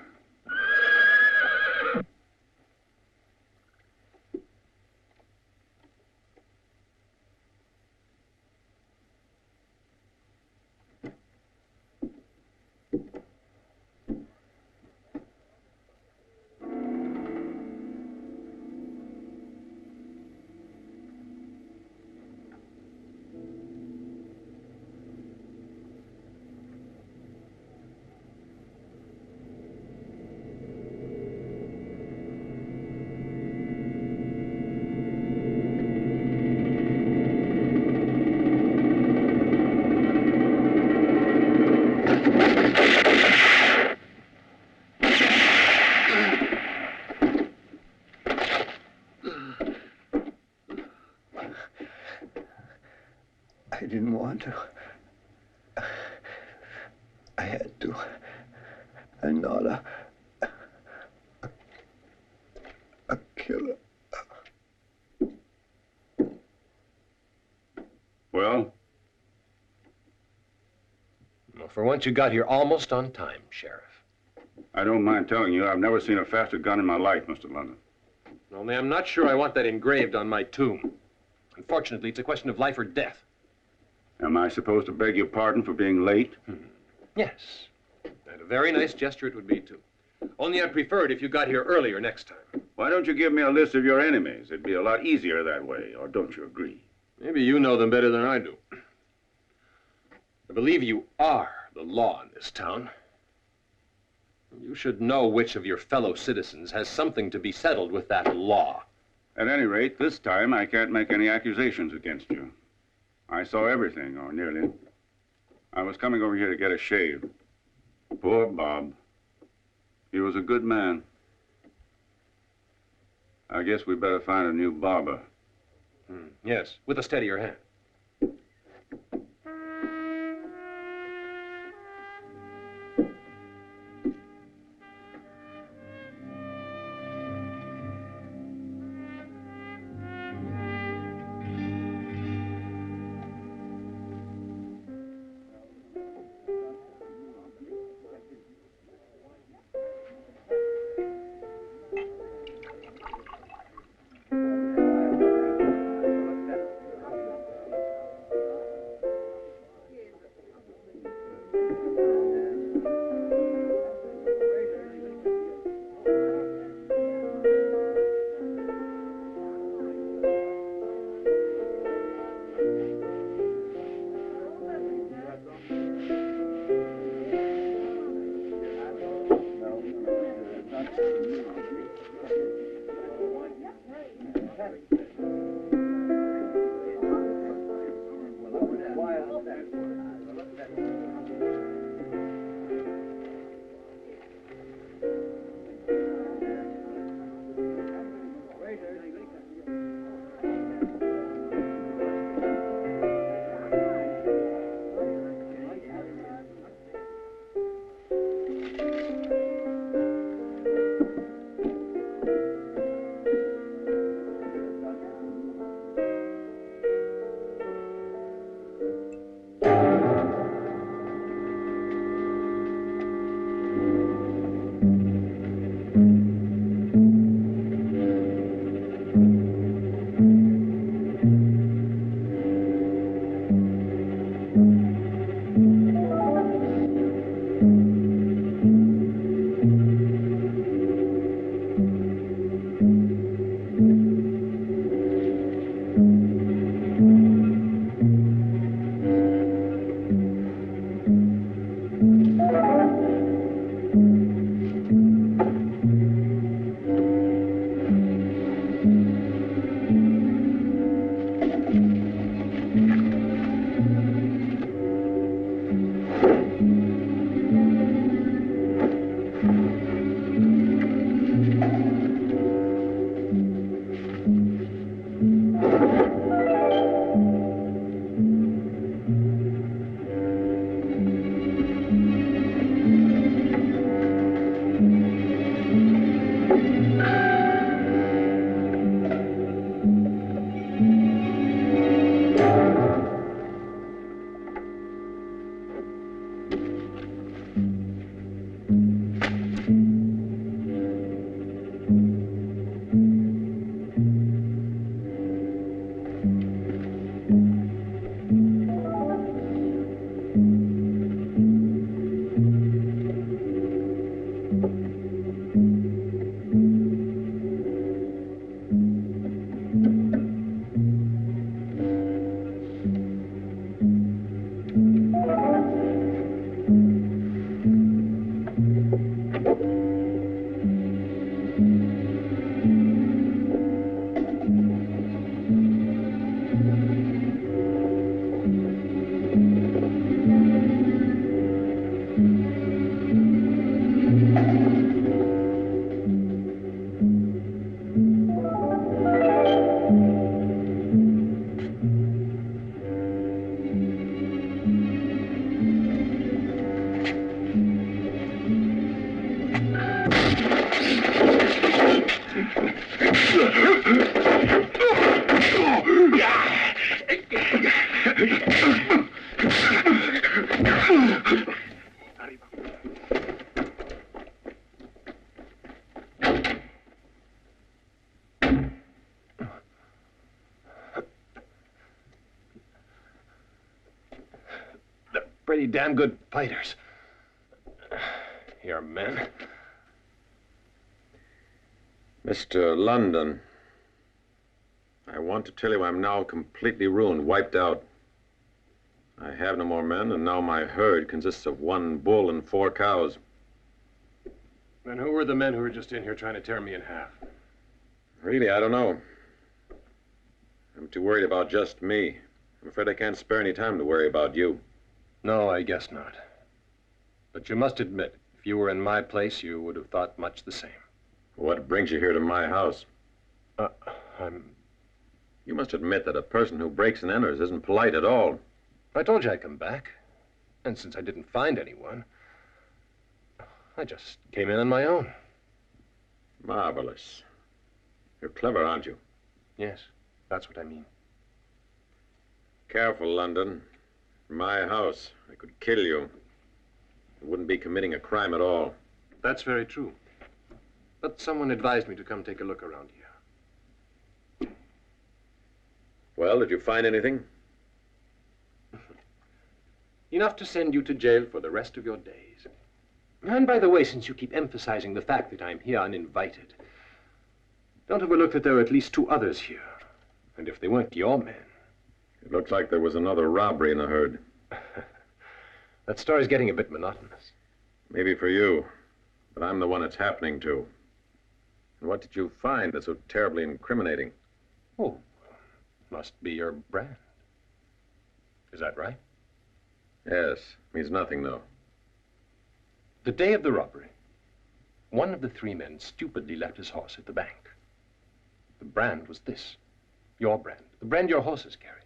[SPEAKER 4] I didn't want to. I had to. I'm not a killer.
[SPEAKER 7] Well?
[SPEAKER 1] Well, for once, you got here almost on time, Sheriff.
[SPEAKER 7] I don't mind telling you, I've never seen a faster gun in my life, Mr. London.
[SPEAKER 1] Only I'm not sure I want that engraved on my tomb. Unfortunately, it's a question of life or death.
[SPEAKER 7] Am I supposed to beg your pardon for being late?
[SPEAKER 1] Yes. And a very nice gesture it would be, too. Only I'd prefer it if you got here earlier next time.
[SPEAKER 7] Why don't you give me a list of your enemies? It'd be a lot easier that way, or don't you agree?
[SPEAKER 1] Maybe you know them better than I do. I believe you are the law in this town. You should know which of your fellow citizens has something to be settled with that law.
[SPEAKER 7] At any rate, this time I can't make any accusations against you. I saw everything, or nearly. I was coming over here to get a shave. Poor Bob. He was a good man. I guess we better find a new barber.
[SPEAKER 1] Yes, with a steadier hand. pretty damn good fighters. Your men.
[SPEAKER 7] Mr. London, I want to tell you I'm now completely ruined, wiped out. I have no more men, and now my herd consists of 1 bull and 4 cows.
[SPEAKER 1] Then who were the men who were just in here trying to tear me in half?
[SPEAKER 7] Really, I don't know. I'm too worried about just me. I'm afraid I can't spare any time to worry about you.
[SPEAKER 1] No, I guess not. But you must admit, if you were in my place, you would have thought much the same.
[SPEAKER 7] What brings you here to my house? You must admit that a person who breaks and enters isn't polite at all.
[SPEAKER 1] I told you I'd come back. And since I didn't find anyone, I just came in on my own.
[SPEAKER 7] Marvelous. You're clever, aren't you?
[SPEAKER 1] Yes, that's what I mean.
[SPEAKER 7] Careful, London. In my house, I could kill you. I wouldn't be committing a crime at all.
[SPEAKER 1] That's very true. But someone advised me to come take a look around here.
[SPEAKER 7] Well, did you find anything?
[SPEAKER 1] Enough to send you to jail for the rest of your days. And by the way, since you keep emphasizing the fact that I'm here uninvited, don't overlook that there are at least 2 others here. And if they weren't your men...
[SPEAKER 7] It looks like there was another robbery in the herd.
[SPEAKER 1] That story's getting a bit monotonous.
[SPEAKER 7] Maybe for you, but I'm the one it's happening to. And what did you find that's so terribly incriminating?
[SPEAKER 1] Oh, must be your brand. Is that right?
[SPEAKER 7] Yes, means nothing, though.
[SPEAKER 1] The day of the robbery, one of the 3 men stupidly left his horse at the bank. The brand was this. Your brand. The brand your horses carry.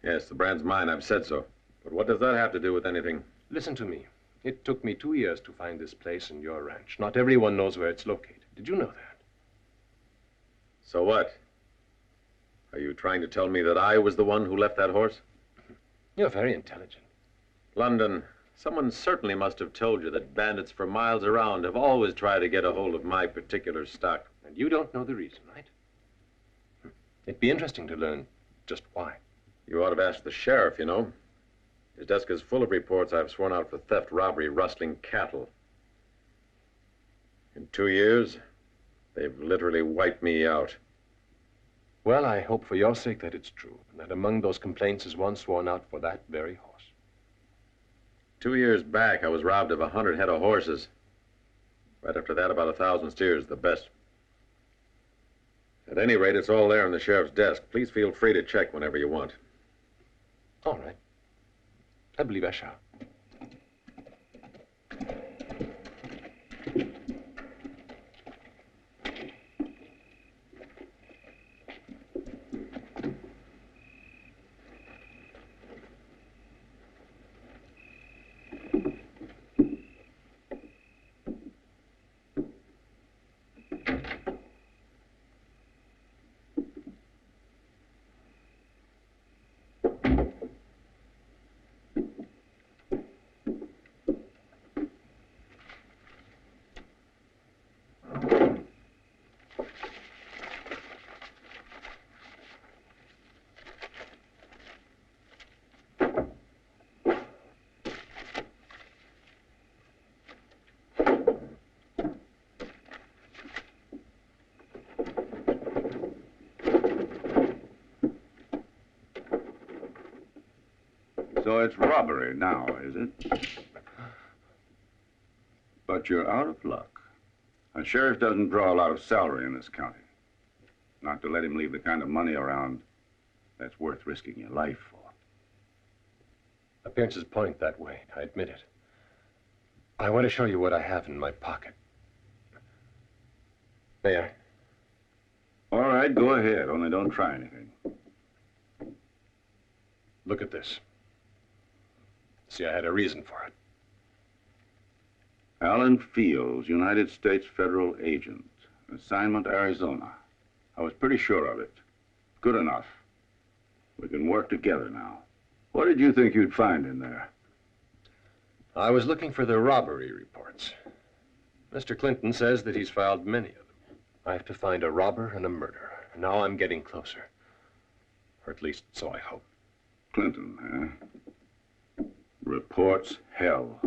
[SPEAKER 7] Yes, the brand's mine. I've said so. But what does that have to do with anything?
[SPEAKER 1] Listen to me. It took me 2 years to find this place and your ranch. Not everyone knows where it's located. Did you know that?
[SPEAKER 7] So what? Are you trying to tell me that I was the one who left that horse?
[SPEAKER 1] You're very intelligent.
[SPEAKER 7] London, someone certainly must have told you that bandits for miles around have always tried to get a hold of my particular stock.
[SPEAKER 1] And you don't know the reason, right? It'd be interesting to learn just why.
[SPEAKER 7] You ought to have asked the sheriff, you know. His desk is full of reports I've sworn out for theft, robbery, rustling cattle. In 2 years, they've literally wiped me out.
[SPEAKER 1] Well, I hope for your sake that it's true, and that among those complaints is one sworn out for that very horse.
[SPEAKER 7] 2 years back, I was robbed of 100 head of horses. Right after that, about 1,000 steers, the best. At any rate, it's all there on the sheriff's desk. Please feel free to check whenever you want.
[SPEAKER 1] All right. I believe I shall.
[SPEAKER 7] So it's robbery now, is it? But you're out of luck. A sheriff doesn't draw a lot of salary in this county. Not to let him leave the kind of money around that's worth risking your life for.
[SPEAKER 1] Appearances point that way, I admit it. I want to show you what I have in my pocket. May I?
[SPEAKER 7] All right, go ahead, only don't try anything.
[SPEAKER 1] Look at this. See, I had a reason for it.
[SPEAKER 7] Alan Fields, United States Federal Agent, assignment Arizona. I was pretty sure of it. Good enough. We can work together now. What did you think you'd find in there?
[SPEAKER 1] I was looking for the robbery reports. Mr. Clinton says that he's filed many of them. I have to find a robber and a murderer. Now I'm getting closer. Or at least, so I hope.
[SPEAKER 7] Clinton, huh? Reports, hell.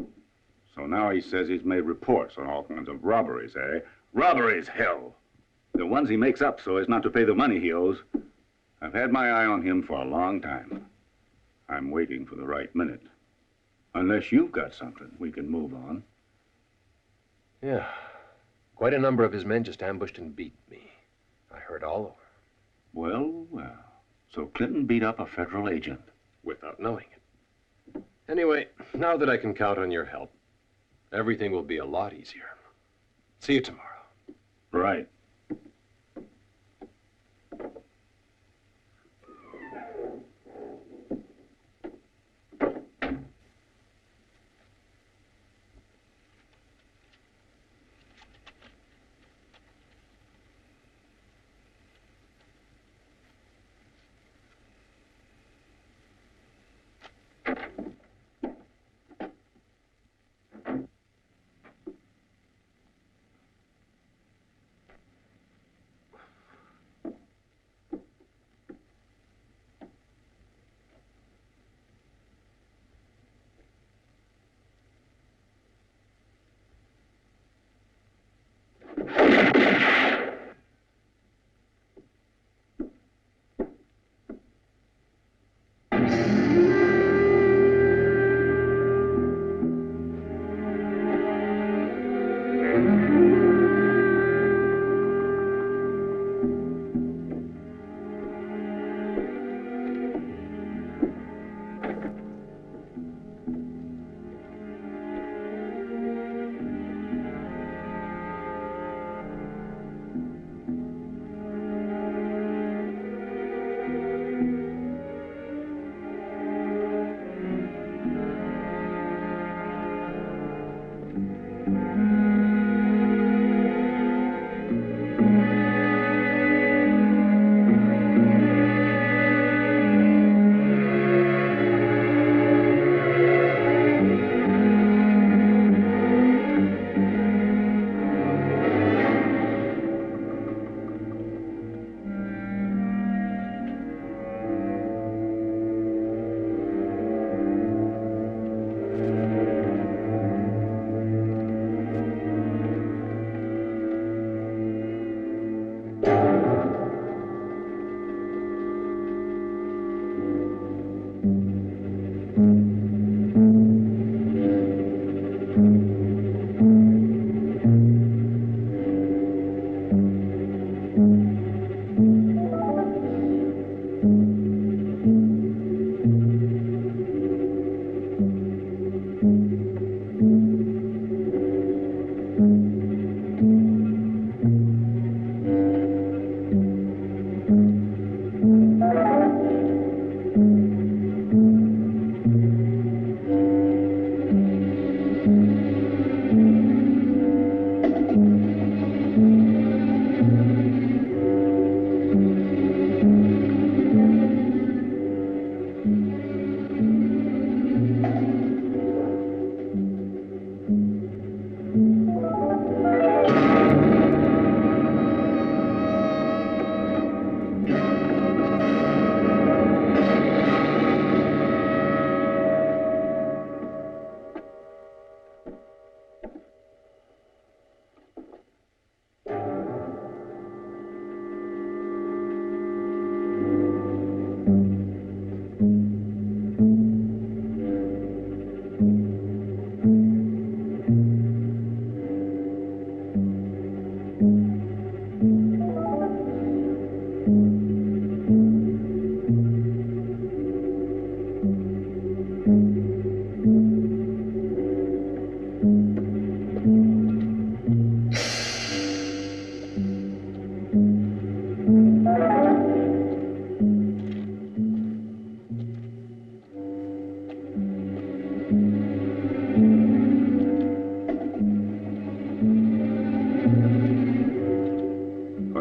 [SPEAKER 7] So now he says he's made reports on all kinds of robberies, eh? Robberies, hell. The ones he makes up so as not to pay the money he owes. I've had my eye on him for a long time. I'm waiting for the right minute. Unless you've got something, we can move on.
[SPEAKER 1] Yeah. Quite a number of his men just ambushed and beat me. I heard all over.
[SPEAKER 7] Well, well. So Clinton beat up a federal agent.
[SPEAKER 1] Without knowing it. Anyway, now that I can count on your help, everything will be a lot easier. See you tomorrow.
[SPEAKER 7] Right.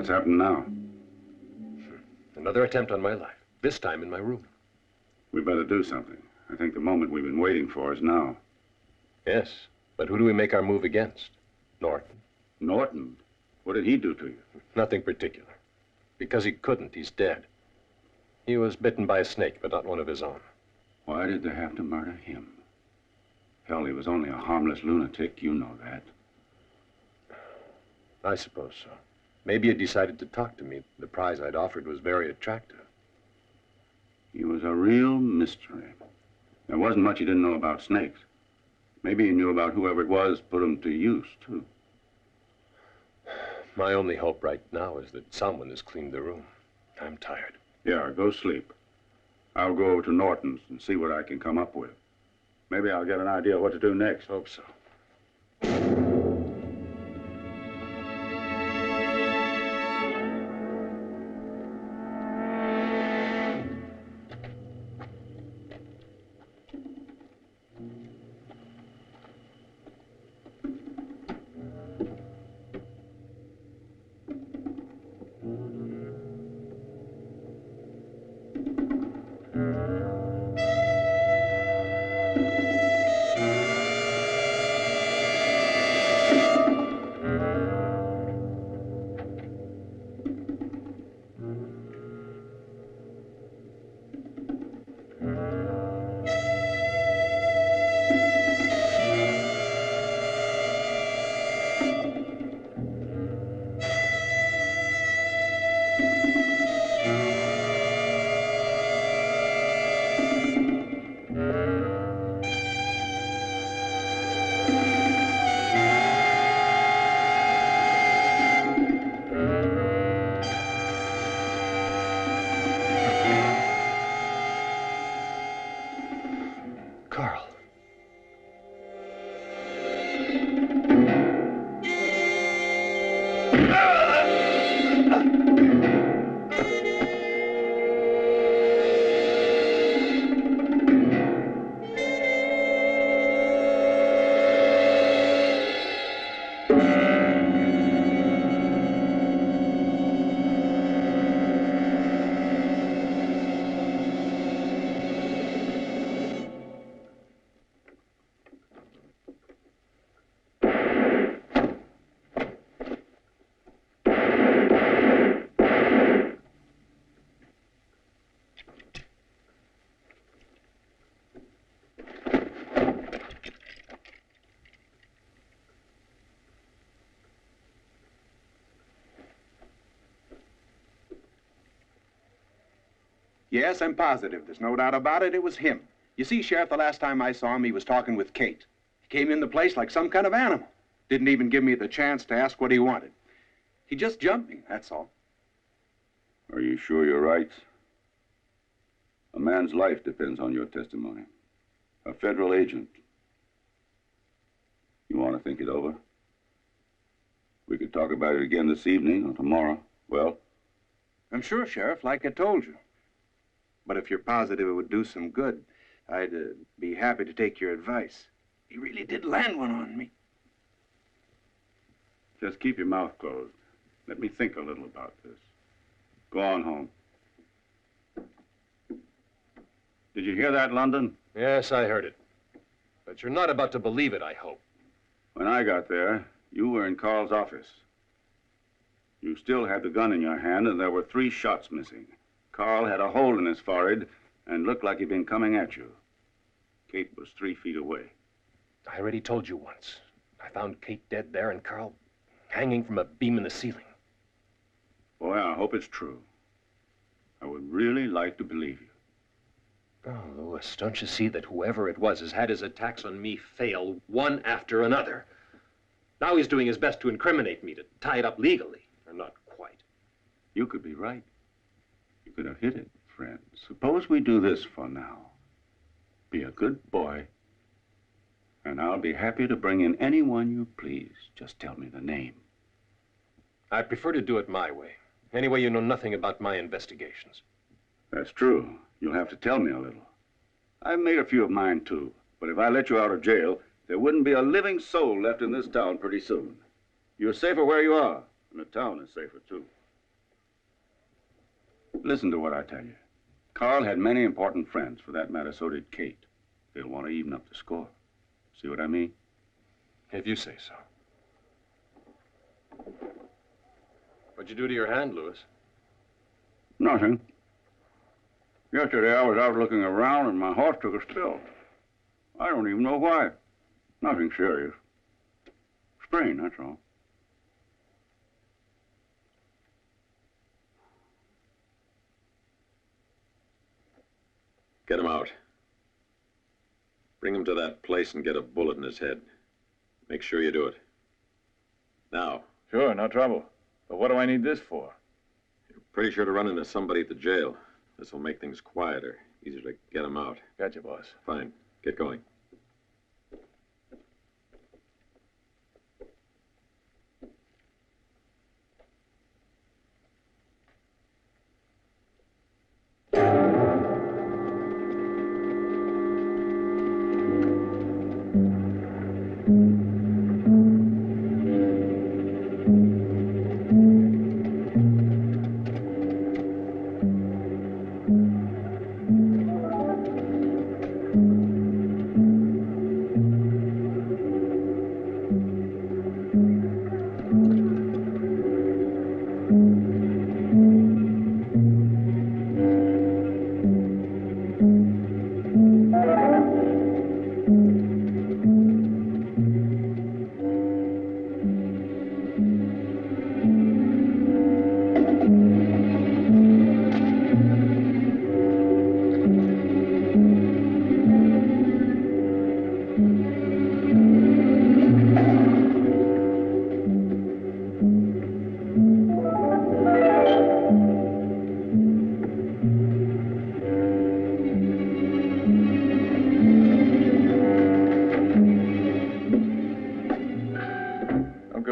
[SPEAKER 7] What's happened now?
[SPEAKER 1] Another attempt on my life, this time in my room.
[SPEAKER 7] We better do something. I think the moment we've been waiting for is now.
[SPEAKER 1] Yes, but who do we make our move against? Norton.
[SPEAKER 7] Norton? What did he do to you?
[SPEAKER 1] Nothing particular. Because he couldn't, he's dead. He was bitten by a snake, but not one of his own.
[SPEAKER 7] Why did they have to murder him? Hell, he was only a harmless lunatic. You know that.
[SPEAKER 1] I suppose so. Maybe he decided to talk to me. The prize I'd offered was very attractive.
[SPEAKER 7] He was a real mystery. There wasn't much he didn't know about snakes. Maybe he knew about whoever it was put him to use, too.
[SPEAKER 1] My only hope right now is that someone has cleaned the room. I'm tired.
[SPEAKER 7] Yeah, go sleep. I'll go over to Norton's and see what I can come up with. Maybe I'll get an idea of what to do next.
[SPEAKER 1] Hope so.
[SPEAKER 15] Yes, I'm positive. There's no doubt about it. It was him. You see, Sheriff, the last time I saw him, he was talking with Kate. He came in the place like some kind of animal. Didn't even give me the chance to ask what he wanted. He just jumped me, that's all.
[SPEAKER 7] Are you sure you're right? A man's life depends on your testimony. A federal agent. You want to think it over? We could talk about it again this evening or tomorrow. Well?
[SPEAKER 15] I'm sure, Sheriff, like I told you. But if you're positive it would do some good, I'd be happy to take your advice. He really did land one on me.
[SPEAKER 7] Just keep your mouth closed. Let me think a little about this. Go on home. Did you hear that, London?
[SPEAKER 1] Yes, I heard it. But you're not about to believe it, I hope.
[SPEAKER 7] When I got there, you were in Carl's office. You still had the gun in your hand, and there were 3 shots missing. Carl had a hole in his forehead and looked like he'd been coming at you. Kate was 3 feet away.
[SPEAKER 1] I already told you once. I found Kate dead there and Carl hanging from a beam in the ceiling.
[SPEAKER 7] Boy, I hope it's true. I would really like to believe you.
[SPEAKER 1] Oh, Louis, don't you see that whoever it was has had his attacks on me fail one after another? Now he's doing his best to incriminate me, to tie it up legally. Or not quite.
[SPEAKER 7] You could be right. You could have hit it, friend. Suppose we do this for now. Be a good boy, and I'll be happy to bring in anyone you please. Just tell me the name.
[SPEAKER 1] I'd prefer to do it my way. Anyway, you know nothing about my investigations.
[SPEAKER 7] That's true. You'll have to tell me a little. I've made a few of mine, too. But if I let you out of jail, there wouldn't be a living soul left in this town pretty soon. You're safer where you are, and the town is safer, too. Listen to what I tell you. Carl had many important friends. For that matter, so did Kate. They'll want to even up the score. See what I mean?
[SPEAKER 1] If you say so. What'd you do to your hand, Louis?
[SPEAKER 7] Nothing. Yesterday I was out looking around and my horse took a spill. I don't even know why. Nothing serious. Sprain, that's all.
[SPEAKER 5] Get him out. Bring him to that place and get a bullet in his head. Make sure you do it. Now.
[SPEAKER 13] Sure, no trouble. But what do I need this for?
[SPEAKER 5] You're pretty sure to run into somebody at the jail. This will make things quieter. Easier to get him out.
[SPEAKER 13] Gotcha, boss.
[SPEAKER 5] Fine. Get going.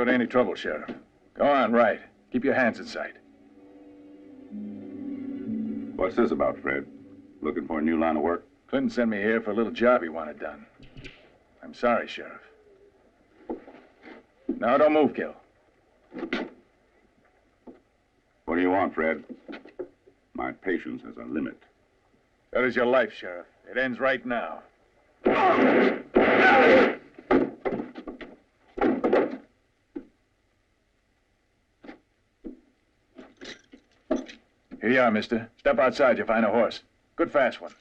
[SPEAKER 13] Any trouble, Sheriff. Go on, right. Keep your hands in sight.
[SPEAKER 7] What's this about, Fred? Looking for a new line of work?
[SPEAKER 13] Clinton sent me here for a little job he wanted done. I'm sorry, Sheriff. No, don't move, Gil.
[SPEAKER 7] What do you want, Fred? My patience has a limit.
[SPEAKER 13] That is your life, Sheriff. It ends right now. Here you are, mister. Step outside, you'll find a horse. Good fast one.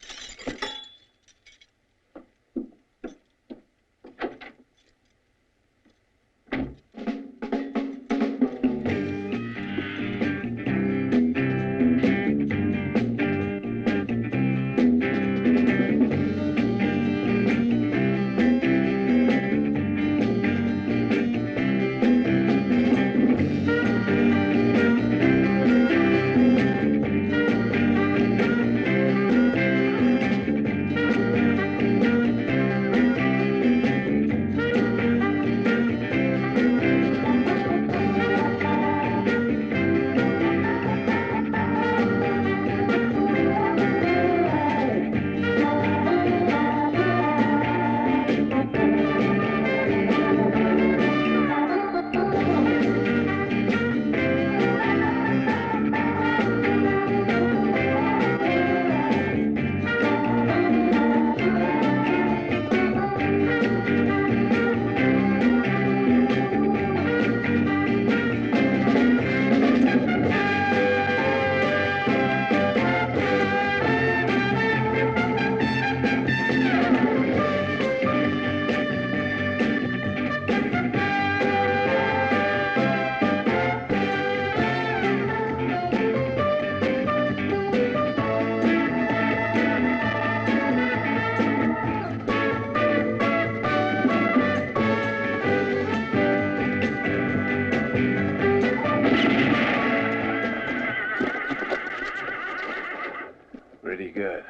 [SPEAKER 13] Pretty good.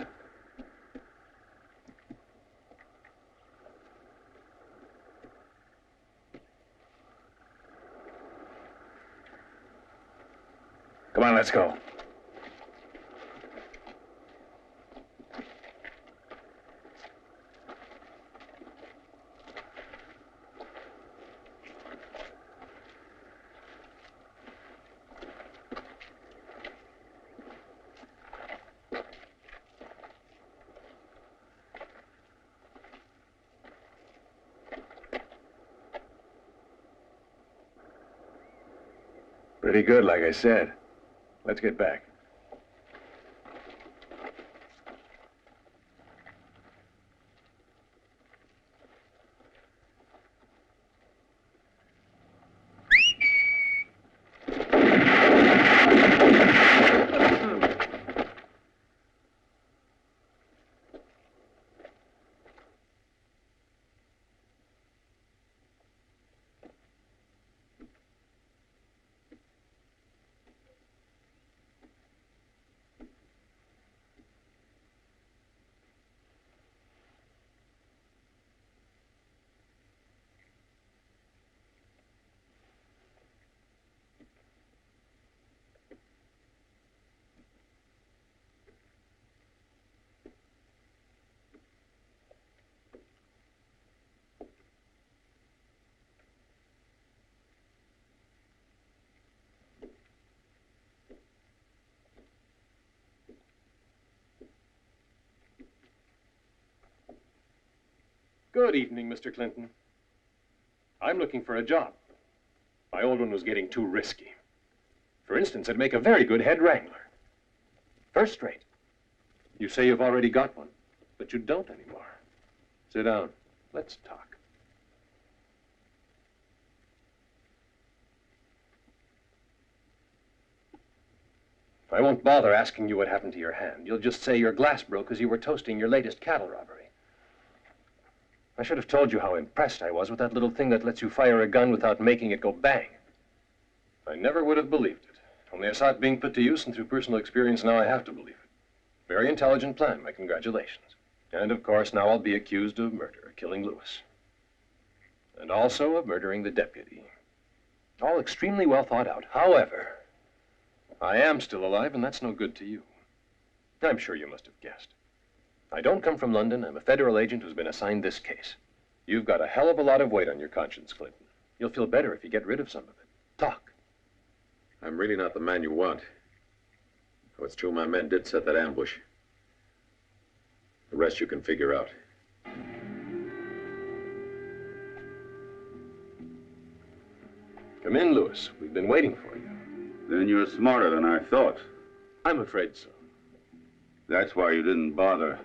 [SPEAKER 13] Come on, let's go. Pretty good, like I said. Let's get back.
[SPEAKER 1] Good evening, Mr. Clinton. I'm looking for a job. My old one was getting too risky. For instance, I'd make a very good head wrangler. First rate. You say you've already got one, but you don't anymore. Sit down. Let's talk. I won't bother asking you what happened to your hand. You'll just say your glass broke as you were toasting your latest cattle robbery. I should have told you how impressed I was with that little thing that lets you fire a gun without making it go bang. I never would have believed it. Only I saw it being put to use, and through personal experience, now I have to believe it. Very intelligent plan, my congratulations. And of course, now I'll be accused of murder, killing Lewis. And also of murdering the deputy. All extremely well thought out. However, I am still alive, and that's no good to you. I'm sure you must have guessed. I don't come from London. I'm a federal agent who's been assigned this case. You've got a hell of a lot of weight on your conscience, Clinton. You'll feel better if you get rid of some of it. Talk.
[SPEAKER 16] I'm really not the man you want. Oh, it's true my men did set that ambush. The rest you can figure out.
[SPEAKER 1] Come in, Lewis. We've been waiting for you.
[SPEAKER 7] Then you're smarter than I thought.
[SPEAKER 1] I'm afraid so.
[SPEAKER 7] That's why you didn't bother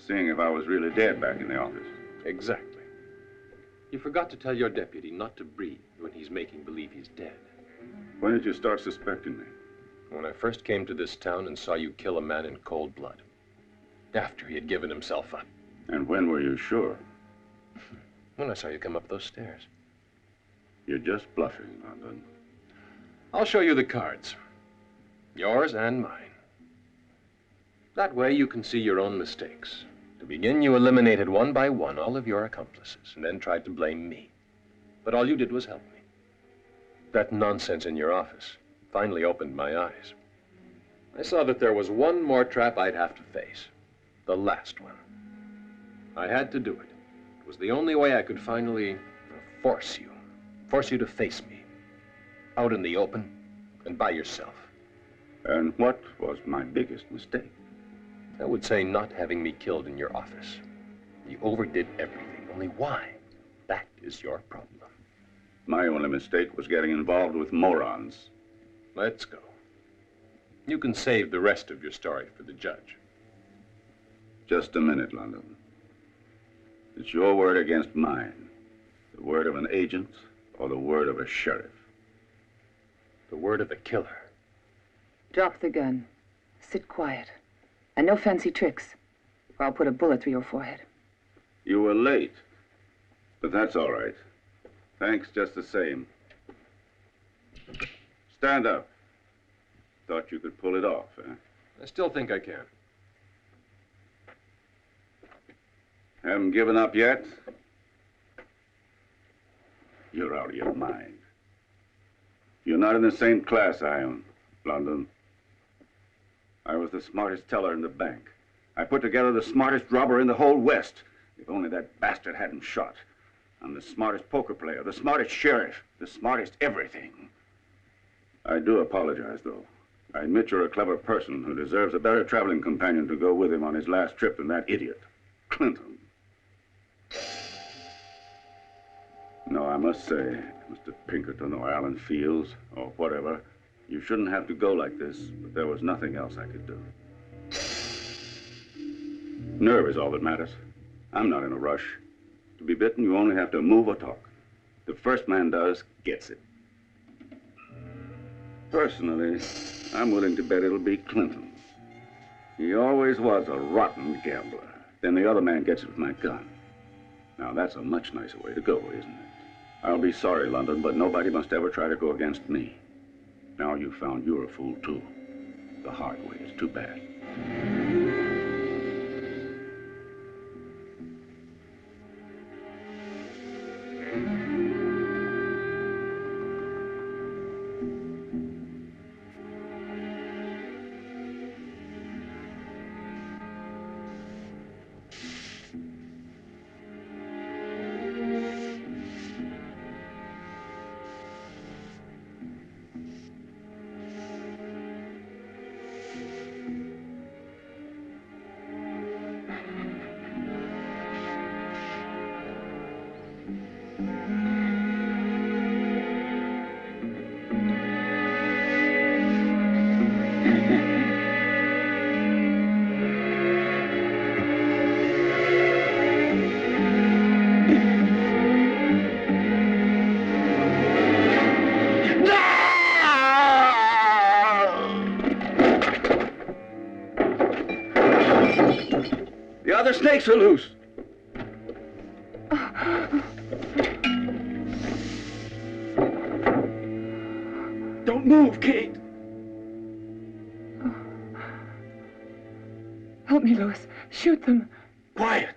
[SPEAKER 7] seeing if I was really dead back in the office.
[SPEAKER 1] Exactly. You forgot to tell your deputy not to breathe when he's making believe he's dead.
[SPEAKER 7] When did you start suspecting me?
[SPEAKER 1] When I first came to this town and saw you kill a man in cold blood. After he had given himself up.
[SPEAKER 7] And when were you sure?
[SPEAKER 1] When I saw you come up those stairs.
[SPEAKER 7] You're just bluffing, London.
[SPEAKER 1] I'll show you the cards. Yours and mine. That way you can see your own mistakes. To begin, you eliminated one by one all of your accomplices and then tried to blame me. But all you did was help me. That nonsense in your office finally opened my eyes. I saw that there was one more trap I'd have to face. The last one. I had to do it. It was the only way I could finally force you to face me. Out in the open and by yourself.
[SPEAKER 7] And what was my biggest mistake?
[SPEAKER 1] I would say not having me killed in your office. You overdid everything. Only why? That is your problem.
[SPEAKER 7] My only mistake was getting involved with morons.
[SPEAKER 1] Let's go. You can save the rest of your story for the judge.
[SPEAKER 7] Just a minute, London. It's your word against mine. The word of an agent or the word of a sheriff.
[SPEAKER 1] The word of the killer.
[SPEAKER 10] Drop the gun. Sit quiet. And no fancy tricks, or I'll put a bullet through your forehead.
[SPEAKER 7] You were late, but that's all right. Thanks just the same. Stand up. Thought you could pull it off, eh?
[SPEAKER 1] I still think I can.
[SPEAKER 7] Haven't given up yet? You're out of your mind. You're not in the same class I am, London. I was the smartest teller in the bank. I put together the smartest robber in the whole West. If only that bastard hadn't shot. I'm the smartest poker player, the smartest sheriff, the smartest everything. I do apologize, though. I admit you're a clever person who deserves a better traveling companion to go with him on his last trip than that idiot, Clinton. No, I must say, Mr. Pinkerton or Alan Fields or whatever, you shouldn't have to go like this, but there was nothing else I could do. Nerve is all that matters. I'm not in a rush. To be bitten, you only have to move or talk. The first man does, gets it. Personally, I'm willing to bet it'll be Clinton. He always was a rotten gambler. Then the other man gets it with my gun. Now, that's a much nicer way to go, isn't it? I'll be sorry, London, but nobody must ever try to go against me. Now you found you're a fool, too. The hard way. It's too bad.
[SPEAKER 2] The other snakes are loose. Don't move, Kate.
[SPEAKER 10] Help me, Louis. Shoot them.
[SPEAKER 2] Quiet.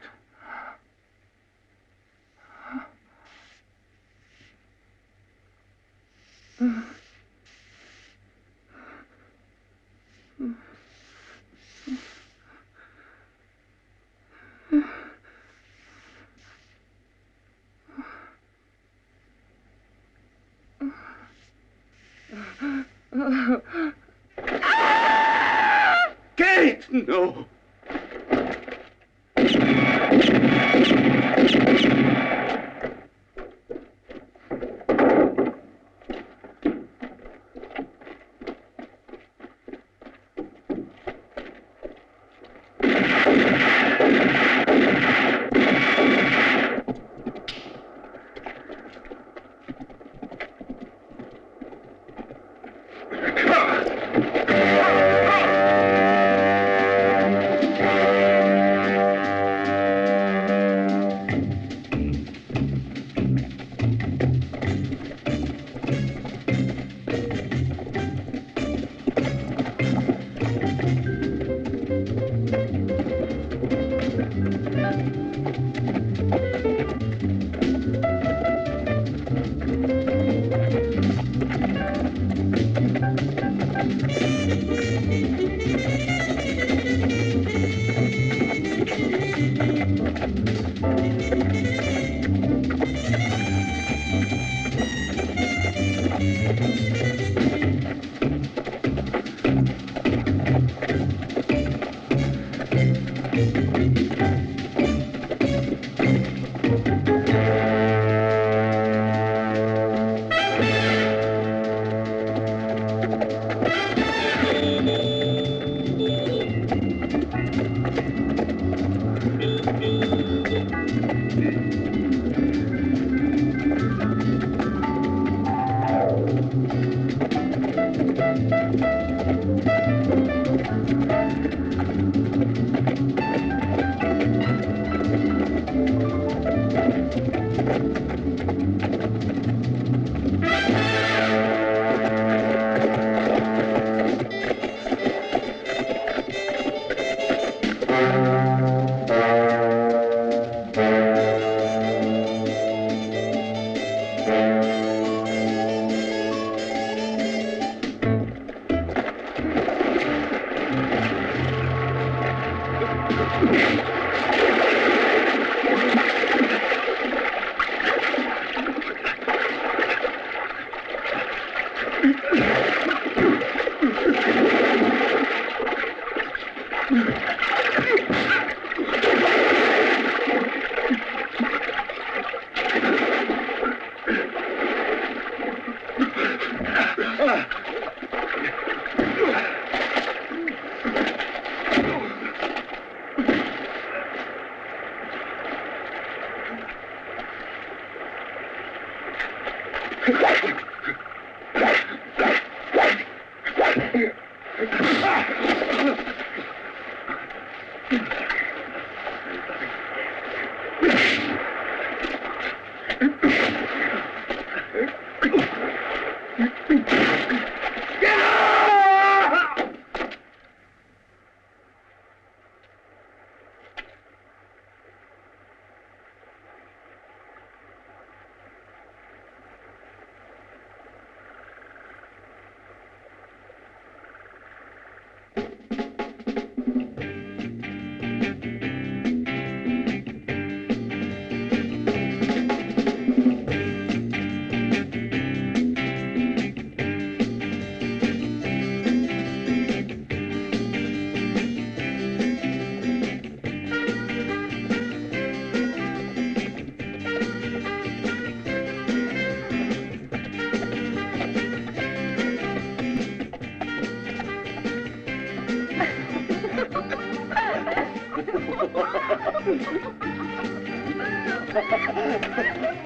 [SPEAKER 2] Kate! No.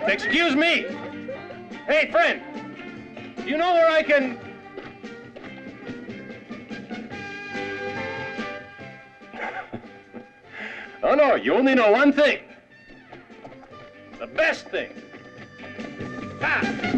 [SPEAKER 1] Excuse me! Hey, friend! Do you know where I can... Oh, no, you only know one thing. The best thing. Ah!